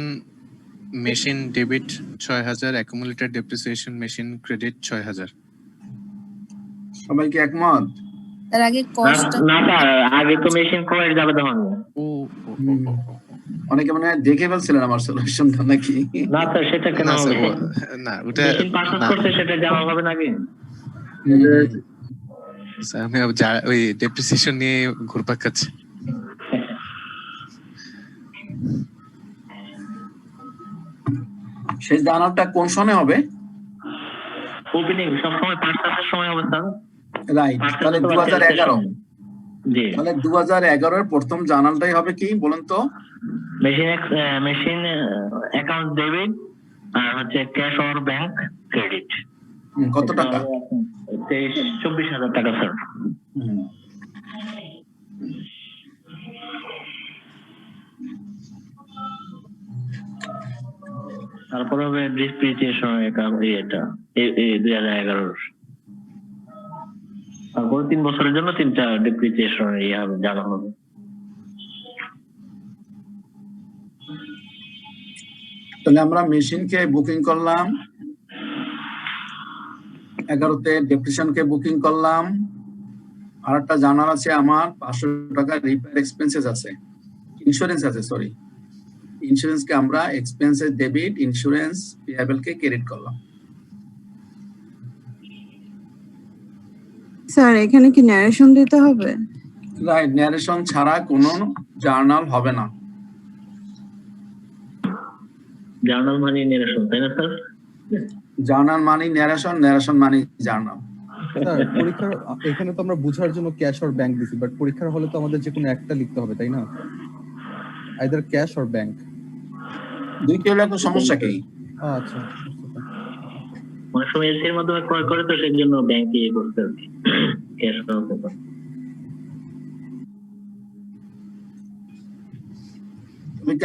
machine debit 6000, accumulated depreciation machine credit 6000। সবাই কি একমত? তার আগে কস্ট না স্যার, আগে তো মেশিন কমাই যাবে তখন। অনেকে মানে দেখে ফেলছিলেন আমার সলিউশনটা নাকি? না স্যার, সেটা কেন হবে? না ওটা মেশিন পারচেজ করতে সেটা দেওয়া হবে নাকি? স্যার আমি ওই ডেপ্রিসিয়েশন নিয়ে ঘুরপাক খাচ্ছি। সেই জার্নালটা কোন সনে হবে? ওপেনিং সবসময় 5-7 সময় হবে স্যার। রাইট, তাহলে 2011। জি, তাহলে 2011 এর প্রথম জার্নালটাই হবে কি বলেন তো? মেশিন অ্যাকাউন্ট ডেবিট আর হচ্ছে ক্যাশ অর ব্যাংক ক্রেডিট। কত টাকা? 24,000 টাকা স্যার। তারপরে হবে ডিপ্রিসিয়েশন অ্যাকাউন্ট, এটা 2011। তারপরে 3 বছরের জন্য 3টা ডিপ্রিসিয়েশন জানা হবে। তাহলে আমরা মেশিনকে বুকিং করলাম, 11তে ডেপ্রিসিয়েশনকে বুকিং করলাম, আর একটা জার্নাল আছে আমার 500 টাকা রিপেয়ার এক্সপেন্সেস আছে, ইন্স্যুরেন্স আছে, সরি ইন্স্যুরেন্সকে আমরা এক্সপেন্সেস ডেবিট, ইন্স্যুরেন্স পেয়াবল কে ক্রেডিট করলাম। স্যার এখানে কি ন্যারেশন দিতে হবে? রাইট, ন্যারেশন ছাড়া কোনো জার্নাল হবে না। জার্নাল মানে ন্যারেশন, তাই না স্যার? জার্নাল মানে ন্যারেশন, ন্যারেশন মানে জার্নাল। স্যার পরীক্ষার এখানে তো আমরা বুঝার জন্য ক্যাশ অর ব্যাংক দিছি, বাট পরীক্ষার হলে তো আমাদের যে কোনো একটা লিখতে হবে, তাই না? Either cash or bank. দুইটা হলে তো সমস্যা কি? আচ্ছা, অনেক সময় এসির মাধ্যমে ক্রয় করে তো সেই জন্য ব্যাংকে করতে হবে, ক্যাশ করতে হবে।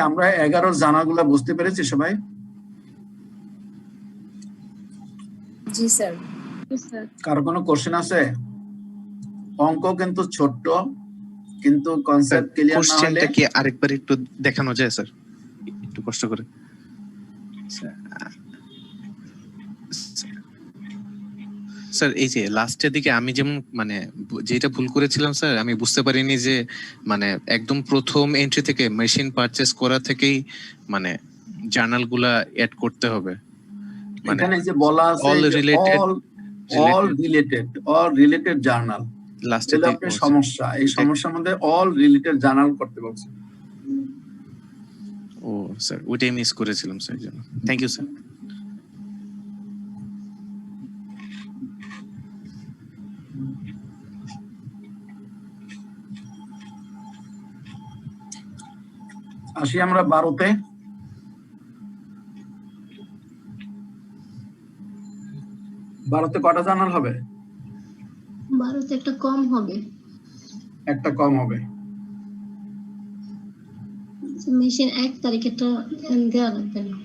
আমরা 11 জার্নালগুলো বুঝতে পেরেছি সবাই? জি স্যার। কারো কোনো কোশ্চেন আছে? অঙ্ক কিন্তু ছোট, কিন্তু কনসেপ্ট ক্লিয়ার না হলে কোশ্চেনটা কি আরেকবার একটু দেখানো যায় স্যার, একটু কষ্ট করে? স্যার এই যে লাস্টের দিকে আমি যেমন মানে যেটা ভুল করেছিলাম স্যার, আমি বুঝতে পারিনি যে মানে একদম প্রথম এন্ট্রি থেকে মেশিন পারচেজ করা থেকেই মানে জার্নালগুলা অ্যাড করতে হবে। মানে এখানে যে বলা আছে অল রিলেটেড জার্নাল, লাস্টে আপনার সমস্যা, এই সমস্যার মধ্যে অল রিলেটেড জার্নাল করতে বলছে। ও স্যার ওইটাই মিস করেছিলাম স্যার, জন্য থ্যাংক ইউ স্যার। আসি আমরা 12তে। 12তে কটা জার্নাল হবে? 12তে একটা কম হবে। একটা কম হবে। মেশিন 1 তারিখে তো দেওয়া লাগবে না।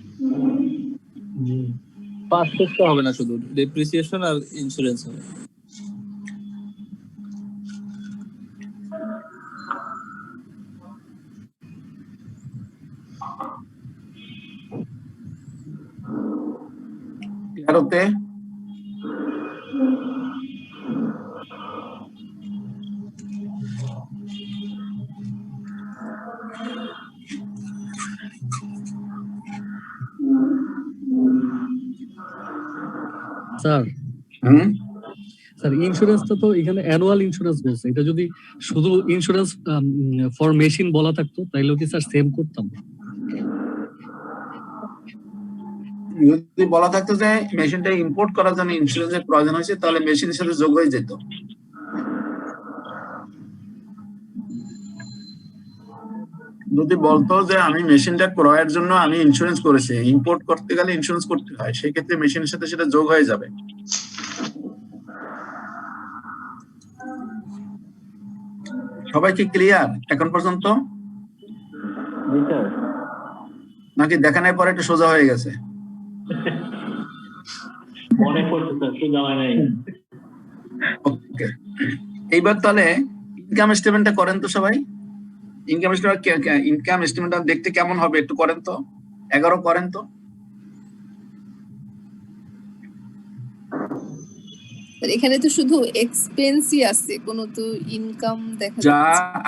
পারচেজটা হবে না, শুধু ডেপ্রিসিয়েশন আর ইন্স্যুরেন্স হবে। তেরোতে স্যার স্যার ইন্স্যুরেন্সটা তো এখানে অ্যানুয়াল ইন্স্যুরেন্স বলছে, এটা যদি শুধু ইন্স্যুরেন্স ফর মেশিন বলা থাকতো তাইলে কি স্যার সেম করতাম? যদি বলা থাকতো যে মেশিনটা ইম্পোর্ট করার জন্য ইন্স্যুরেন্সের প্রয়োজন হয়েছে, তাহলে মেশিনের সাথে যোগ হয়ে যেত। যদি বলতো যে আমি মেশিনটা ক্রয়ের জন্য আমি ইন্স্যুরেন্স করেছি, ইম্পোর্ট করতে গেলে ইন্স্যুরেন্স করতে হয়, সেই ক্ষেত্রে মেশিনের সাথে সেটা যোগ হয়ে যাবে। সবাই কি ক্লিয়ার এখন পর্যন্ত? নাকি দেখানোর পরে একটু সোজা হয়ে গেছে? মনে পড়ছে স্যার, শুধু আমার নাই। ওকে, এইবার তাহলে ইনকাম স্টেটমেন্টটা করেন তো সবাই। ইনকাম স্টেটমেন্টটা দেখতে কেমন হবে একটু করেন তো, 11 করেন তো। এখানে তো শুধু এক্সপেন্সই আছে, কোনো তো ইনকাম দেখা যা যাচ্ছে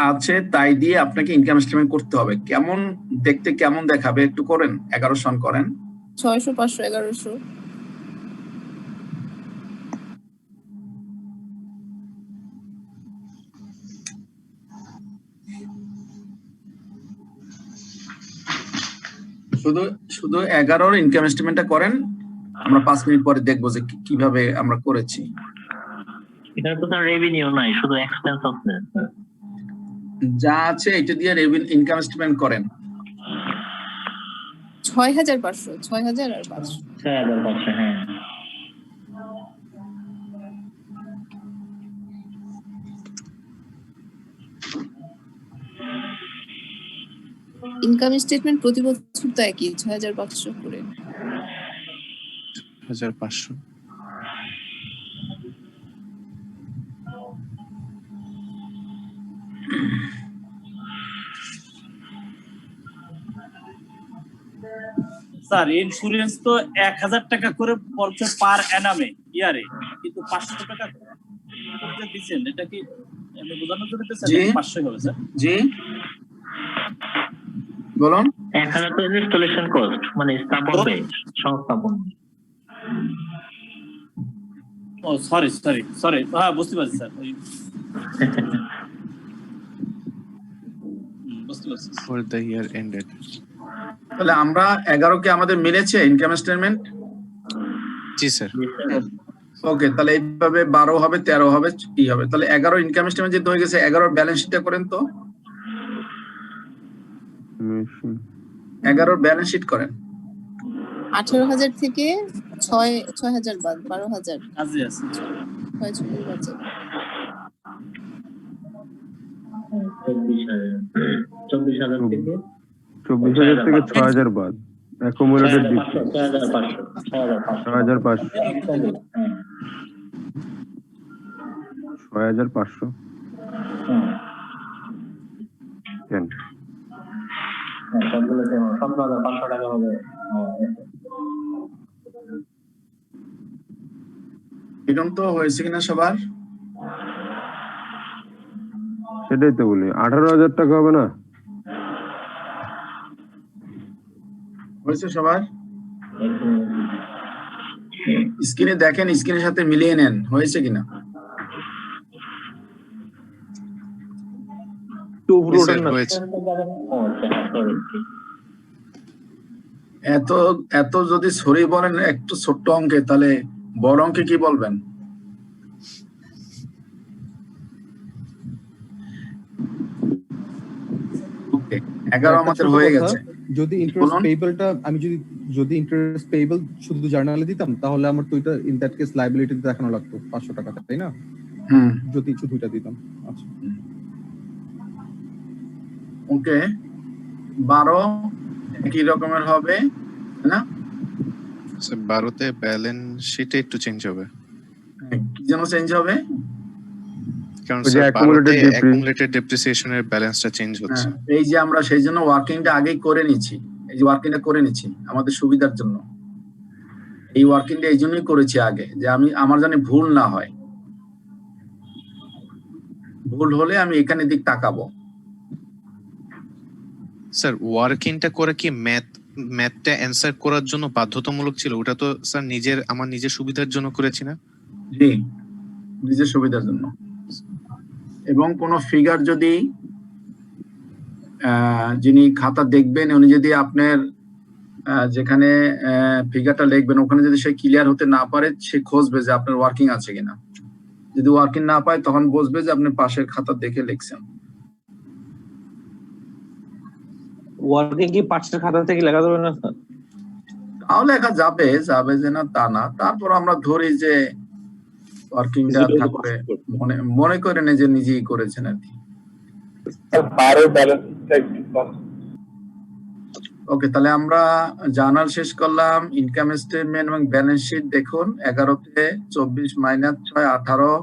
আছে তাই দিয়ে আপনাকে ইনকাম স্টেটমেন্ট করতে হবে। কেমন দেখতে কেমন দেখাবে একটু করেন, 11 সন করেন। 600 500 1100। শুধু শুধু 11 ইনকাম স্টেটমেন্টটা করেন, আমরা 5 মিনিট পরে দেখবো যে কিভাবে আমরা করেছি। এখানে তো স্যার রেভিনিউ নাই, শুধু এক্সপেন্স আছে। যা আছে এটা দিয়ে ইনকাম স্টেটমেন্ট করেন। 6500 6000 আর 500। 6500, হ্যাঁ। ইনকাম স্টেটমেন্ট প্রতি বছর তো একই 6500 করে। 1500। স্যার ইন্স্যুরেন্স তো 1000 টাকা করে বলছে পার অ্যানামে ইয়ারে, কিন্তু 500 টাকা করতে দিচ্ছেন, এটা কি আমি বোঝানোর জন্য দিতেছেন? 500 হবে স্যার। জি বলুন। 1000 তো ইনস্টলেশন কস্ট, মানে স্থাপন ব্যয়, সংস্থাপন। ও সরি, হ্যাঁ বুঝতে পারছি স্যার। বুঝতে পারছি। For the year ended. তাহলে আমরা 11 কে আমাদের মিলেছে ইনকাম স্টেটমেন্ট? জি স্যার। ওকে, তাহলে এইভাবে 12 হবে, 13 হবে, কি হবে? তাহলে 11 ইনকাম স্টেটমেন্ট যেহেতু হয়ে গেছে, 11 ব্যালেন্স শিটটা করেন তো। 11 ব্যালেন্স শিট করেন। 18000 থেকে 6000 বাদ 12000 কাজে আছে। 6 বাদ। 24000 থেকে 24000 থেকে 6000 বাদ, অ্যাকুমুলেটেড দিচ্ছি 6500 6500 কেন সবগুলো 17500 টাকা হবে। এরকম তো হয়েছে কিনা সবার? সেটাই তো বলি, 18000 টাকা হবে না? হয়েছে সবার? স্ক্রিনে দেখেন, স্ক্রিনের সাথে মিলিয়ে নেন হয়েছে কিনা। এত যদি সরি বলেন একটু ছোট্ট অঙ্কে, তাহলে বড় অঙ্কে কি বলবেন? ওকে, 11 আমাদের হয়ে গেছে। যদি ইন্টারেস্ট পেয়েবলটা আমি যদি ইন্টারেস্ট পেয়েবল শুধু জার্নালে দিতাম, তাহলে আমার তো এটা ইন দ্যাট কেস লায়াবিলিটি দেখানো লাগতো 500 টাকা, তাই না? যদি শুধু এটা দিতাম। আচ্ছা, ওকে, 12 একই রকমের হবে না? স্যার 12 তে ব্যালেন্স শিটে একটু চেঞ্জ হবে। কি যেন চেঞ্জ হবে? কারণ স্যার 12 তে অ্যাকুমুলেটেড ডেপ্রিসিয়েশনের ব্যালেন্সটা চেঞ্জ হচ্ছে। এই যে আমরা সেই জন্য ওয়ার্কিংটা আগেই করে নিচ্ছি, এই যে ওয়ার্কিংটা করে নিচ্ছি আমাদের সুবিধার জন্য। এই ওয়ার্কিংটা এই জন্যই করেছি আগে, যে আমার জানি ভুল না হয়। ভুল হলে আমি এখানে দিক তাকাবো। স্যার ওয়ার্কিংটা করে কি ম্যাথটা অ্যানসার করার জন্য বাধ্যতামূলক ছিল? ওটা তো স্যার আমার নিজের সুবিধার জন্য করেছি না? জি, নিজের সুবিধার জন্য। এবং কোনো ফিগার যদি যিনি খাতা দেখবেন উনি যদি আপনার যেখানে ফিগারটা লিখবেন ওখানে যদি সে ক্লিয়ার হতে না পারে, সে খুঁজবে যে আপনার ওয়ার্কিং আছে কিনা। যদি ওয়ার্কিং না পায় তখন বুঝবে যে আপনি পাশের খাতা দেখে লিখছেন। ওয়ার্কিং কি পাশের খাতা থেকে লেখা যাবে না স্যার? তাও লেখা যাবে যে না তা না, তারপর আমরা ধরি যে ওয়ার্কিংটা থাকবে, মনে করে যে নিজেই করেছেন আর কি। ওকে, তাহলে আমরা জার্নাল শেষ করলাম। ইনকাম স্টেটমেন্ট এবং ব্যালেন্স শিট দেখুন। 11-তে 24 মাইনাস 6 18,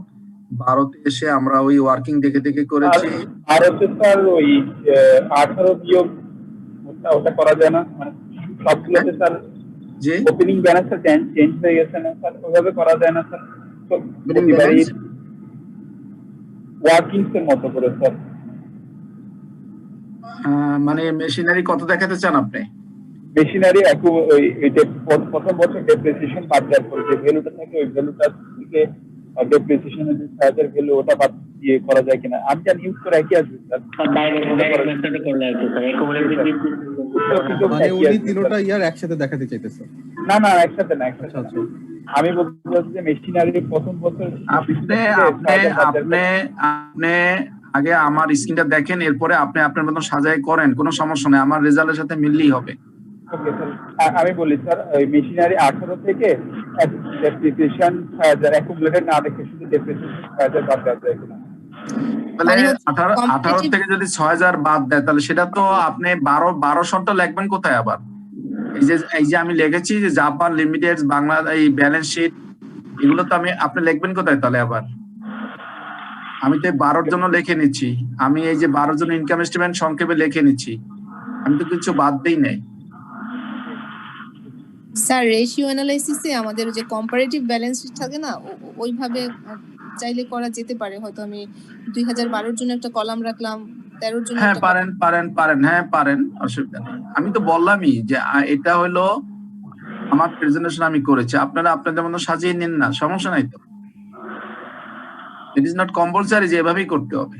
12-তে এসে আমরা ওই ওয়ার্কিং দেখে দেখে করেছি। আর হচ্ছে স্যার ওই 18 বিয়োগ ওটা করা যায় না, মানে সবগুলোতে স্যার জি ওপেনিং ব্যালেন্সটা চেঞ্জ হয়ে গেছে না স্যার, ওইভাবে করা যায় না স্যার? ওয়ার্কিংস এর মতো করে স্যার। মানে মেশিনারি কত দেখাতে চান আপনি? মেশিনারি ওই যে প্রথম বছর ডেপ্রিসিয়েশন বাদ দেওয়ার পরে যে ভ্যালুটা থাকে ওই ভ্যালুটা থেকে ডেপ্রিসিয়েশনের যে সাইজের ভ্যালু ওটা বাদ দিয়ে করা যায় কিনা? আমি জানি ইউজ করে একই আসবে স্যার। মানে উনি তিনটা ইয়ার একসাথে দেখাতে চাইতেছে? না না, একসাথে না, একসাথে। আমি বলতে চাচ্ছি যে মেশিনারি প্রথম বছর আপনি আগে আমার স্ক্রিনটা দেখেন, এরপরে আপনি আপনার মতন সাজাই করেন, কোনো সমস্যা নেই, আমার রেজাল্টের সাথে মিললেই হবে। ওকে স্যার, আমি বলি স্যার ওই মেশিনারি 18 থেকে ডেপ্রিসিয়েশন 6000 অ্যাকুমুলেটেড না দেখে শুধু ডেপ্রিসিয়েশন 6000 বাদ দেওয়া যায় কিনা? তাহলে 18 থেকে যদি 6000 বাদ দেয় তাহলে সেটা তো আপনি 1200টা লিখবেন কোথায় আবার? এই যে আমি লিখেছি যে জাপান লিমিটেড বাংলা এই ব্যালেন্স শিট, এগুলো তো আপনি লিখবেন কোথায় তাহলে আবার? আমি তো 12-র জন্য লিখে নিচ্ছি, আমি এই যে 12-র জন্য ইনকাম স্টেটমেন্ট সংক্ষেপে লিখে নিচ্ছি, আমি তো কিছু বাদ দেই নাই। স্যার রেশিও অ্যানালাইসিসে আমাদের যে কম্পারেটিভ ব্যালেন্স শিট থাকে না, ওইভাবে চাইলে করা যেতে পারে। হয়তো আমি 2012-র জন্য একটা কলাম রাখলাম, 13-র জন্য হ্যাঁ পারেন, হ্যাঁ পারেন, অসুবিধা নেই। আমি তো বললামই যে এটা হলো আমার প্রেজেন্টেশন আমি করেছি, আপনারা আপনাদের মতো সাজিয়ে নিন না, সমস্যা নাই তো। ইট ইজ নট কম্পালসারি যে এভাবেই করতে হবে।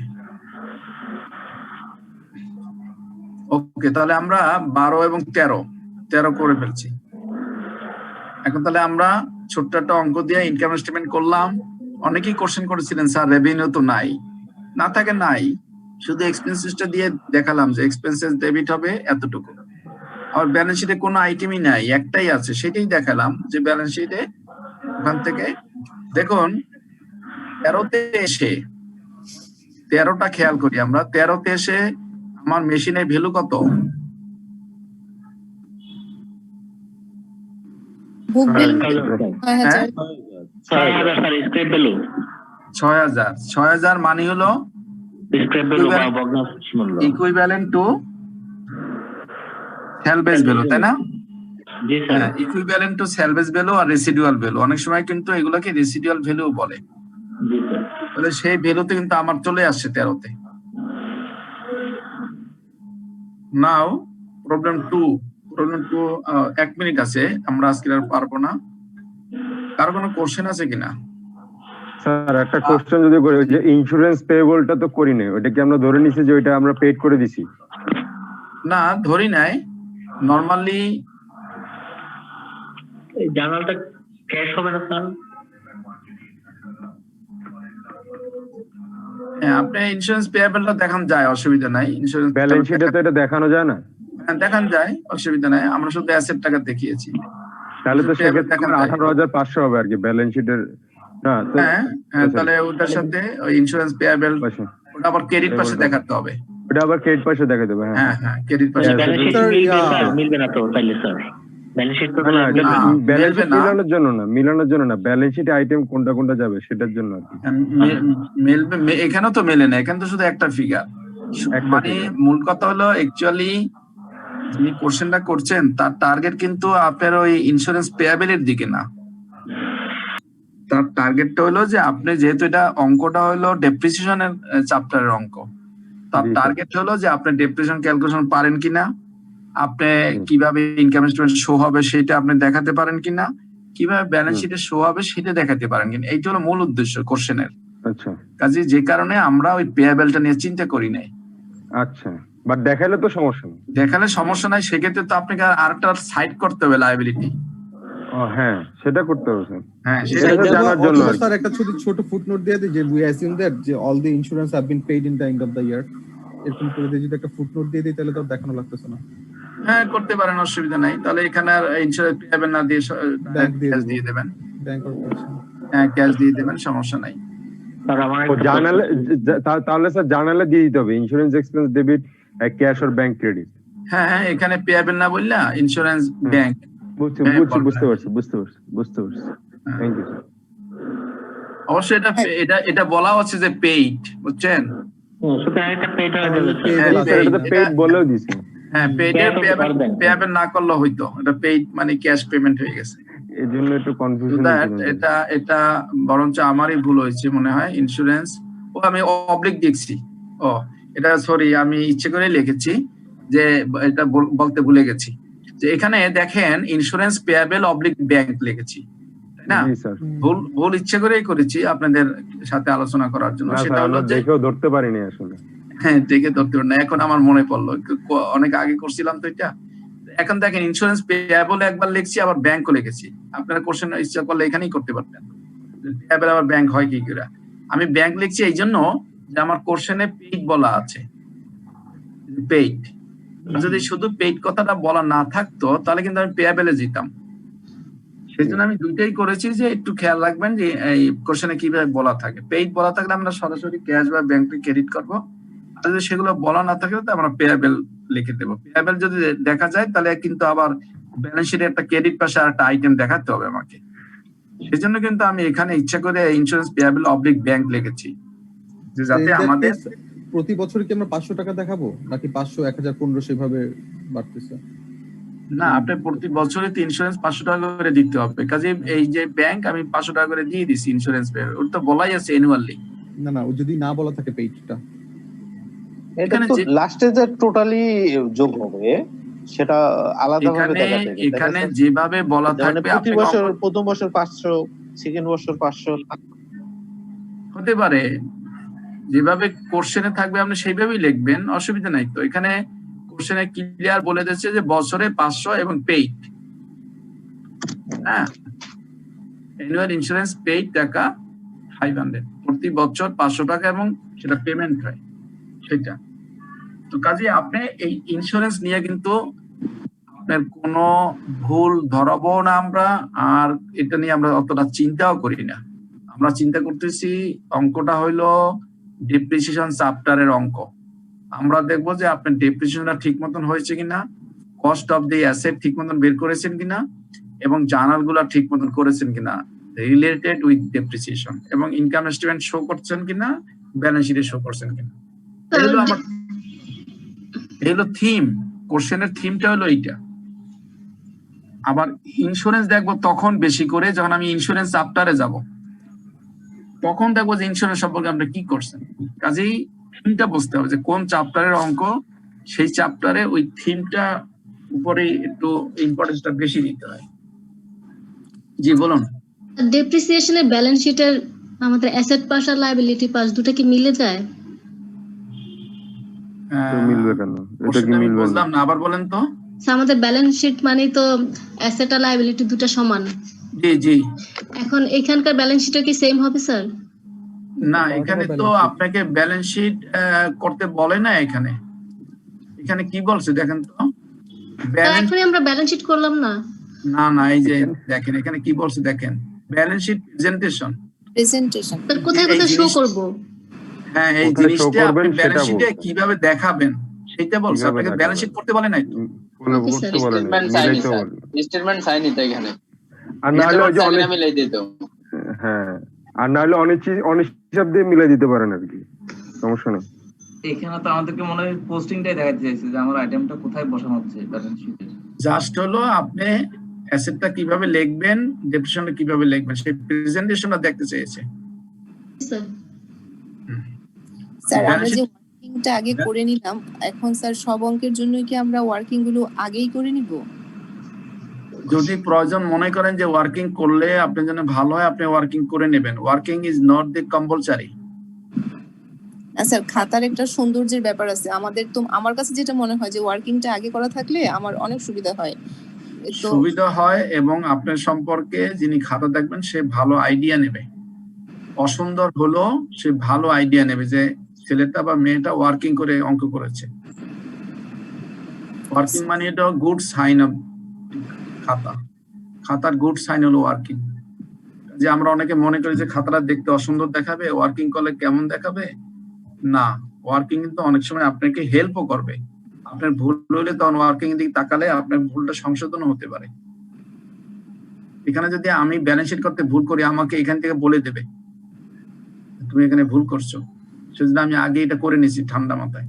ওকে, তাহলে আমরা 12 এবং 13 করে ফেলছি। এখন তাহলে আমরা ছোট্ট একটা অঙ্ক দিয়ে ইনকাম স্টেটমেন্ট করলাম। অনেকেই কোশ্চেন করেছিলেন স্যার রেভিনিউ তো নাই, না থাকে নাই, শুধু এক্সপেন্সেসটা দিয়ে দেখালাম যে এক্সপেন্সেস ডেবিট হবে এতটুকু। আর ব্যালেন্স শিটে কোনো আইটেমই নাই, একটাই আছে, সেটাই দেখালাম যে ব্যালেন্স শিটে ওখান থেকে দেখুন 13-তে এসে 13টা খেয়াল করি আমরা। 13-তে এসে আমার মেশিনের ভ্যালু কত? বুক ভ্যালু 6000 মানে হলো equivalent to sale base value, তাই না? Equivalent to sale base value আর রেসিডুয়াল ভ্যালু, অনেক সময় কিন্তু এগুলোকে রেসিডুয়াল ভ্যালু বলে। তাহলে সেই ভ্যালুতে কিন্তু আমার চলে আসছে 13-তে। নাও প্রবলেম 2 1 মিনিট আছে, আমরা আজকে আর পারবো না। কারো কোনো কোশ্চেন আছে কিনা? স্যার একটা কোশ্চেন যদি করি, যে ইন্স্যুরেন্স পেয়েবলটা তো করি নাই, ওটা কি আমরা ধরে নিছি যে ওইটা আমরা পেড করে দিছি? না ধরি নাই, নরমালি জার্নালটা ক্যাশ হবে না স্যার? হ্যাঁ, আপনি ইন্স্যুরেন্স পেয়েবলটা দেখান যায়, অসুবিধা নাই। ইন্স্যুরেন্স ব্যালেন্স শিটে তো এটা দেখানো যায় না? হ্যাঁ দেখান যায়, অসুবিধা নাই, আমরা শুধু অ্যাসেট টাকা দেখিয়েছি। তাহলে তো সেক্ষেত্রে 18,500 হবে আর কি ব্যালেন্স শিটের। না হ্যাঁ, তাহলে ওটার সাথে ওই ইন্স্যুরেন্স পেয়েবল ওটা আবার ক্রেডিট পাশে দেখাতে হবে। ওটা আবার ক্রেডিট পাশে দেখা দেবে। হ্যাঁ ক্রেডিট পাশে মিলবে না তো তাইলে স্যার? ব্যালেন্স শিট তো ব্যালেন্স শিট মিলানোর জন্য না, ব্যালেন্স শিটে আইটেম কোনটা কোনটা যাবে সেটার জন্য আর কি। মিলবে, এখানেও তো মেলে না, এখানে তো শুধু একটা ফিগার। মানে মূল কথা হলো অ্যাকচুয়ালি যিনি কোশ্চেনটা করছেন তার টার্গেট কিন্তু আপনার ওই ইন্স্যুরেন্স পেয়াবেলের দিকে না, তার টার্গেটটা হলো যে আপনি যেহেতু এটা অঙ্কটা হলো ডেপ্রিসিয়েশনের চ্যাপ্টারের অঙ্ক, তার টার্গেট হলো যে আপনি ডেপ্রিসিয়েশন ক্যালকুলেশন পারেন কিনা, আপনি কিভাবে ইনকাম স্টেটমেন্ট শো হবে সেটা আপনি দেখাতে পারেন কিনা, কিভাবে ব্যালেন্স শিটে শো হবে সেটা দেখাতে পারেন কিনা, এইটা হলো মূল উদ্দেশ্য কোশ্চেনের। আচ্ছা, কাজে যে কারণে আমরা ওই পেয়াবেলটা নিয়ে চিন্তা করি নাই। আচ্ছা, বাট দেখালে তো সমস্যা নেই। দেখালে সমস্যা নাই, সেক্ষেত্রে তো আপনাকে আরেকটা সাইড করতে হবে লায়াবিলিটি। হ্যাঁ সেটা করতে হবে স্যার। হ্যাঁ সেটা জানার জন্য স্যার একটা ছোট ফুটনোট দিয়ে দিই যে উই অ্যাসিউম দ্যাট যে all the insurance have been paid in the end of the ইয়ার, এরকম করে দিয়ে যদি একটা ফুটনোট দিয়ে দিই তাহলে তো দেখানো লাগতেছে না। হ্যাঁ করতে পারেন, অসুবিধা নাই। তাহলে এখানে আর ইন্স্যুরেন্স পেয়াবেল না দিয়ে ক্যাশ দিয়ে দেবেন। হ্যাঁ ক্যাশ দিয়ে দেবেন, সমস্যা নাই। জার্নালে তাহলে স্যার জার্নালে দিয়ে দিতে হবে insurance expense debit cash or bank credit. হ্যাঁ, এখানে পেয়াবেল না বললা ইন্স্যুরেন্স ব্যাংক। বুঝতে পারছি। Thank you sir. অবশ্যই এটা বলা হচ্ছে যে পেইড, বুঝছেন? বলেও দিছি। হ্যাঁ, পেয়াবেল না করলে হইতো, এটা পেইড মানে ক্যাশ পেমেন্ট হয়ে গেছে। এর জন্য একটু কনফিউশন এটা বরঞ্চ আমারই ভুল হয়েছে মনে হয়। ইন্স্যুরেন্স আমি অবলিক দেখছি। এটা সরি, আমি ইচ্ছে করে লিখেছি যে এটা বলতে ভুলে গেছি যে এখানে দেখেন ইন্স্যুরেন্স পেয়াবেল অবলিক ব্যাংক লিখেছি, না? ভুল ইচ্ছে করেই করেছি আপনাদের সাথে আলোচনা করার জন্য। সেটা হলো যে দেখেও ধরতে পারিনি আসলে। হ্যাঁ, দেখে ধরতে পারি না, এখন আমার মনে পড়লো, অনেক আগে করছিলাম তো এটা। এখন দেখেন ইন্স্যুরেন্স পেয়াবল একবার লিখছি, আবার ব্যাংকও লিখেছি। আপনারা কোশ্চেন ইচ্ছা করলে এখানেই করতে পারতেন, পেয়াবল আবার ব্যাংক হয় কি করে। আমি ব্যাংক লিখছি এই জন্য যে আমার কোশ্চেনে পেইড বলা আছে, পেইড। যদি শুধু পেইড কথাটা বলা না থাকতো তাহলে কিন্তু আমি পেয়াবেলে যেতাম। সেই জন্য আমি দুইটাই করেছি, যে একটু খেয়াল রাখবেন যে এই কোশ্চেনে কিভাবে বলা থাকে। পেইড বলা থাকলে আমরা সরাসরি ক্যাশ বা ব্যাংকে ক্রেডিট করবো, আর যদি সেগুলো বলা না থাকে তো আমরা পেয়াবেল লিখে দেবো। পেয়াবেল যদি দেখা যায় তাহলে কিন্তু আবার ব্যালেন্স শিটে একটা ক্রেডিট পাশে আর একটা আইটেম দেখাতে হবে আমাকে। সেই জন্য কিন্তু আমি এখানে ইচ্ছা করে ইন্স্যুরেন্স পেয়াবেল অবলিক ব্যাংক লিখেছি, যে যাতে আমাদের প্রতি বছর কি আমরা 500 টাকা দেখাবো নাকি 500, 1000, 1500 সেভাবে বাড়তেছে? না, আপনি প্রতি বছরে ইন্স্যুরেন্স 500 টাকা করে দিতে হবে। কাজে এই যে ব্যাংক আমি 500 টাকা করে দিয়ে দিছি ইন্স্যুরেন্স পেয়াবেল, ওটা তো বলাই আছে অ্যানুয়ালি। না, ও যদি না বলা থাকে পেইডটা, এখানে লাস্টে যে টোটালি যোগ হবে সেটা আলাদাভাবে দেখাতে হবে। এখানে যেভাবে বলা থাকবে প্রতি বছর প্রথম বছর 500, সেকেন্ড বছর 500 হতে পারে, যেভাবে কোশ্চেনে থাকবে আপনি সেইভাবেই লিখবেন, অসুবিধা নাই তো। এখানে কোশ্চেনে ক্লিয়ার বলে দিচ্ছে যে বছরে 500 এবং পেইড। হ্যাঁ, অ্যানুয়াল ইন্স্যুরেন্স পেইড টাকা 500, প্রতি বছর 500 টাকা এবং সেটা পেমেন্ট হয় সেটা। তো কাজে আপনি এই ইন্স্যুরেন্স নিয়ে কিন্তু আপনার কোনো ভুল ধরাবো না আমরা, আর এটা নিয়ে আমরা অতটা চিন্তাও করি না। আমরা চিন্তা করতেছি অঙ্কটা হইলো ডেপ্রিসিয়েশন চ্যাপ্টারের অঙ্ক। আমরা দেখবো যে আপনার ডেপ্রিসিয়েশনটা ঠিক মতন হয়েছে কিনা, কস্ট অফ দি অ্যাসেট ঠিক মতন বের করেছেন কিনা, এবং জার্নাল গুলা ঠিক মতন করেছেন কিনা রিলেটেড উইথ ডেপ্রিসিয়েশন, এবং ইনকাম স্টেটমেন্ট শো করছেন কিনা, ব্যালেন্স শিটে শো করছেন কিনা। এগুলো থিম, কোশ্চেনের থিমটা হলো এইটা। আবার ইন্স্যুরেন্স দেখবো তখন বেশি করে যখন আমি ইন্স্যুরেন্স চ্যাপ্টারে যাব, তখন দেখবো যে ইন্স্যুরেন্স সম্পর্কে আপনি কি করছেন। কাজেই থিমটা বুঝতে হবে যে কোন চ্যাপ্টারের অঙ্ক, সেই চ্যাপ্টারে ওই থিমটা উপরে একটু ইম্পর্টেন্সটা বেশি দিতে হয়। জি বলুন। ডেপ্রিসিয়েশনের ব্যালেন্স শিটের আমাদের অ্যাসেট পাস আর লায়াবিলিটি পাস দুটো কি মিলে যায়? মিলবে কেন? এটা কি মিলবে? বুঝলাম না, আবার বলেন তো। আমাদের ব্যালেন্স শিট মানে তো অ্যাসেট আর লায়াবিলিটি দুটো সমান। জি। এখন এখানকার ব্যালেন্স শিটটা কি সেম হবে স্যার? না, এখানে তো আপনাকে ব্যালেন্স শিট করতে বলে না। এখানে কি বলছে দেখেন তো। এখন আমরা ব্যালেন্স শিট করলাম না। না, এই যে দেখেন এখানে কি বলছে দেখেন, ব্যালেন্স শিট প্রেজেন্টেশন। স্যার কোথায় শো করব? হ্যাঁ, এই জিনিসটা আপনি ব্যালেন্স শিটে কিভাবে দেখাবেন সেটা বলছে। আপনাকে ব্যালেন্স শিট করতে বলে নাই তো। স্টেটমেন্ট সাইন দিতে এখানে। আর না হলে অনেক মিলাই দিত। হ্যাঁ, আর না হলে অনেক হিসাব দিয়ে মিলাই দিতে পারেন আর কি, সমস্যা নেই। এখানে তো আমাদেরকে মনে হয় পোস্টিংটাই দেখাতে চাইছে যে আমার আইটেমটা কোথায় বসানো হচ্ছে ব্যালেন্স শিটে। জাস্ট হলো আপনি অ্যাসেটটা কিভাবে লিখবেন, ডেপ্রিসিয়েশনটা কিভাবে লিখবেন সেই প্রেজেন্টেশনটা দেখতে চেয়েছে। স্যার আমরা যে ওয়ার্কিংটা আগে করে নিলাম, এখন স্যার সব অঙ্কের জন্য কি আমরা ওয়ার্কিং গুলো আগেই করে নিব? যদি প্রয়োজন মনে করেন যে ওয়ার্কিং করলে আপনার জন্য ভালো হয়, আপনি ওয়ার্কিং করে নেবেন। Working is not the compulsory. না স্যার, খাতার একটা সৌন্দর্যের ব্যাপার আছে। আমাদের তো, আমার কাছে যেটা মনে হয় যে ওয়ার্কিংটা আগে করা থাকলে আমার অনেক সুবিধা হয় এবং আপনার সম্পর্কে যিনি খাতা দেখবেন সে ভালো আইডিয়া নেবে। অসুন্দর হলো সে ভালো আইডিয়া নেবে যে ছেলেটা বা মেয়েটা ওয়ার্কিং করে অঙ্ক করেছে। ওয়ার্কিং মানে এটা গুড সাইন অফ খাতার গুড সাইন হলো ওয়ার্কিং। যে আমরা অনেকে মনে করি যে খাতাটা দেখতে অসুন্দর দেখাবে, ওয়ার্কিং করলে কেমন দেখাবে। না, ওয়ার্কিং কিন্তু অনেক সময় আপনাকে হেল্পও করবে। আপনার ভুল হলে তখন ওয়ার্কিং দিকে তাকালে আপনার ভুলটা সংশোধন হতে পারে। এখানে যদি আমি ব্যালেন্স শিট করতে ভুল করি, আমাকে এখান থেকে বলে দেবে তুমি এখানে ভুল করছো, সেজন্য আমি আগে এটা করে নিয়েছি ঠান্ডা মাথায়।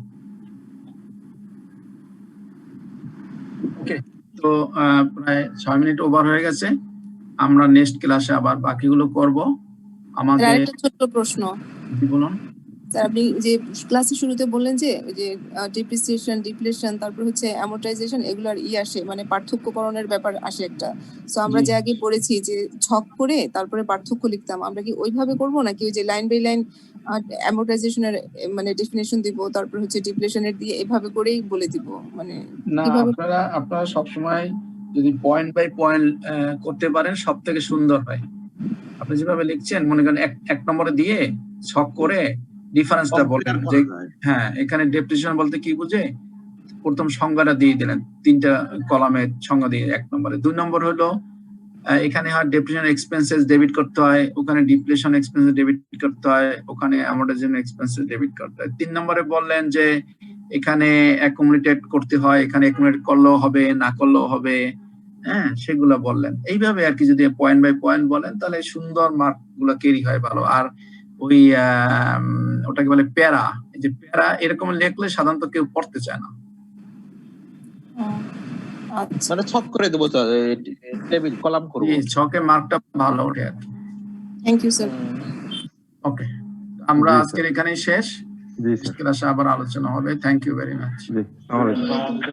ওকে, তো প্রায় 6 মিনিট ওভার হয়ে গেছে, আমরা নেক্সট ক্লাসে আবার বাকিগুলো করব। আমাদের আরেকটা ছোট্ট প্রশ্ন। বলুন স্যার, আপনি যে ক্লাসের শুরুতে বললেন যে ডিপ্রিসিয়েশন, ডিপ্লেশন, তারপর হচ্ছে অ্যামortization, এগুলোর আসে মানে পার্থক্যকরণের ব্যাপার আসে একটা। সো আমরা যে আগে পড়েছি যে ছক করে তারপরে পার্থক্য লিখতাম, আমরা কি ওইভাবে করব নাকি ওই যে লাইন বাই লাইন অ্যামortizationের মানে ডেফিনিশন দিব, তারপর হচ্ছে ডিপ্লেশনের দিয়ে এভাবে করেই বলে দিব? মানে না, কিভাবে? আপনারা সবসময় যদি পয়েন্ট বাই পয়েন্ট করতে পারেন সব থেকে সুন্দর হয়। আপনি যেভাবে লিখছেন, মনে করেন এক নম্বরে দিয়ে ছক করে ডিফারেন্সটা বলেন যে হ্যাঁ এখানে ডেপ্রিসিয়েশন বলতে কি বুঝে, প্রথম সংজ্ঞাটা দিয়ে দিলেন, 3টা কলামে সংজ্ঞা দিয়ে 1 নম্বরে। 2 নম্বর হলো এখানে হয় ডেপ্রিসিয়েশন এক্সপেন্সেস ডেবিট করতে হয়, ওখানে ডিপ্লেশন এক্সপেন্সেস ডেবিট করতে হয়, ওখানে অ্যামortization এক্সপেন্সেস ডেবিট করতে হয়। 3 নম্বরে বললেন যে এখানে অ্যাকুমুলেটেড করতে হয়, এখানে অ্যাকুমুলেট করলেও হবে, না করলেও হবে, হ্যাঁ সেগুলো বললেন। এইভাবে আর কি যদি পয়েন্ট বাই পয়েন্ট বলেন তাহলে সুন্দর মার্ক গুলো ক্যারি হয় ভালো। আর ওই ওটাকে বলে প্যারা, এই যে প্যারা এরকম লিখলে সাধারণত কেউ পড়তে চায় না। মানে ছক করে দেবো, টেবিল কলাম করব, এই ছকে মার্কটা ভালো ওঠে আর কি। Thank you sir. ওকে, আমরা আজকের এখানেই শেষ, ক্লাসে আবার আলোচনা হবে। Thank you very much.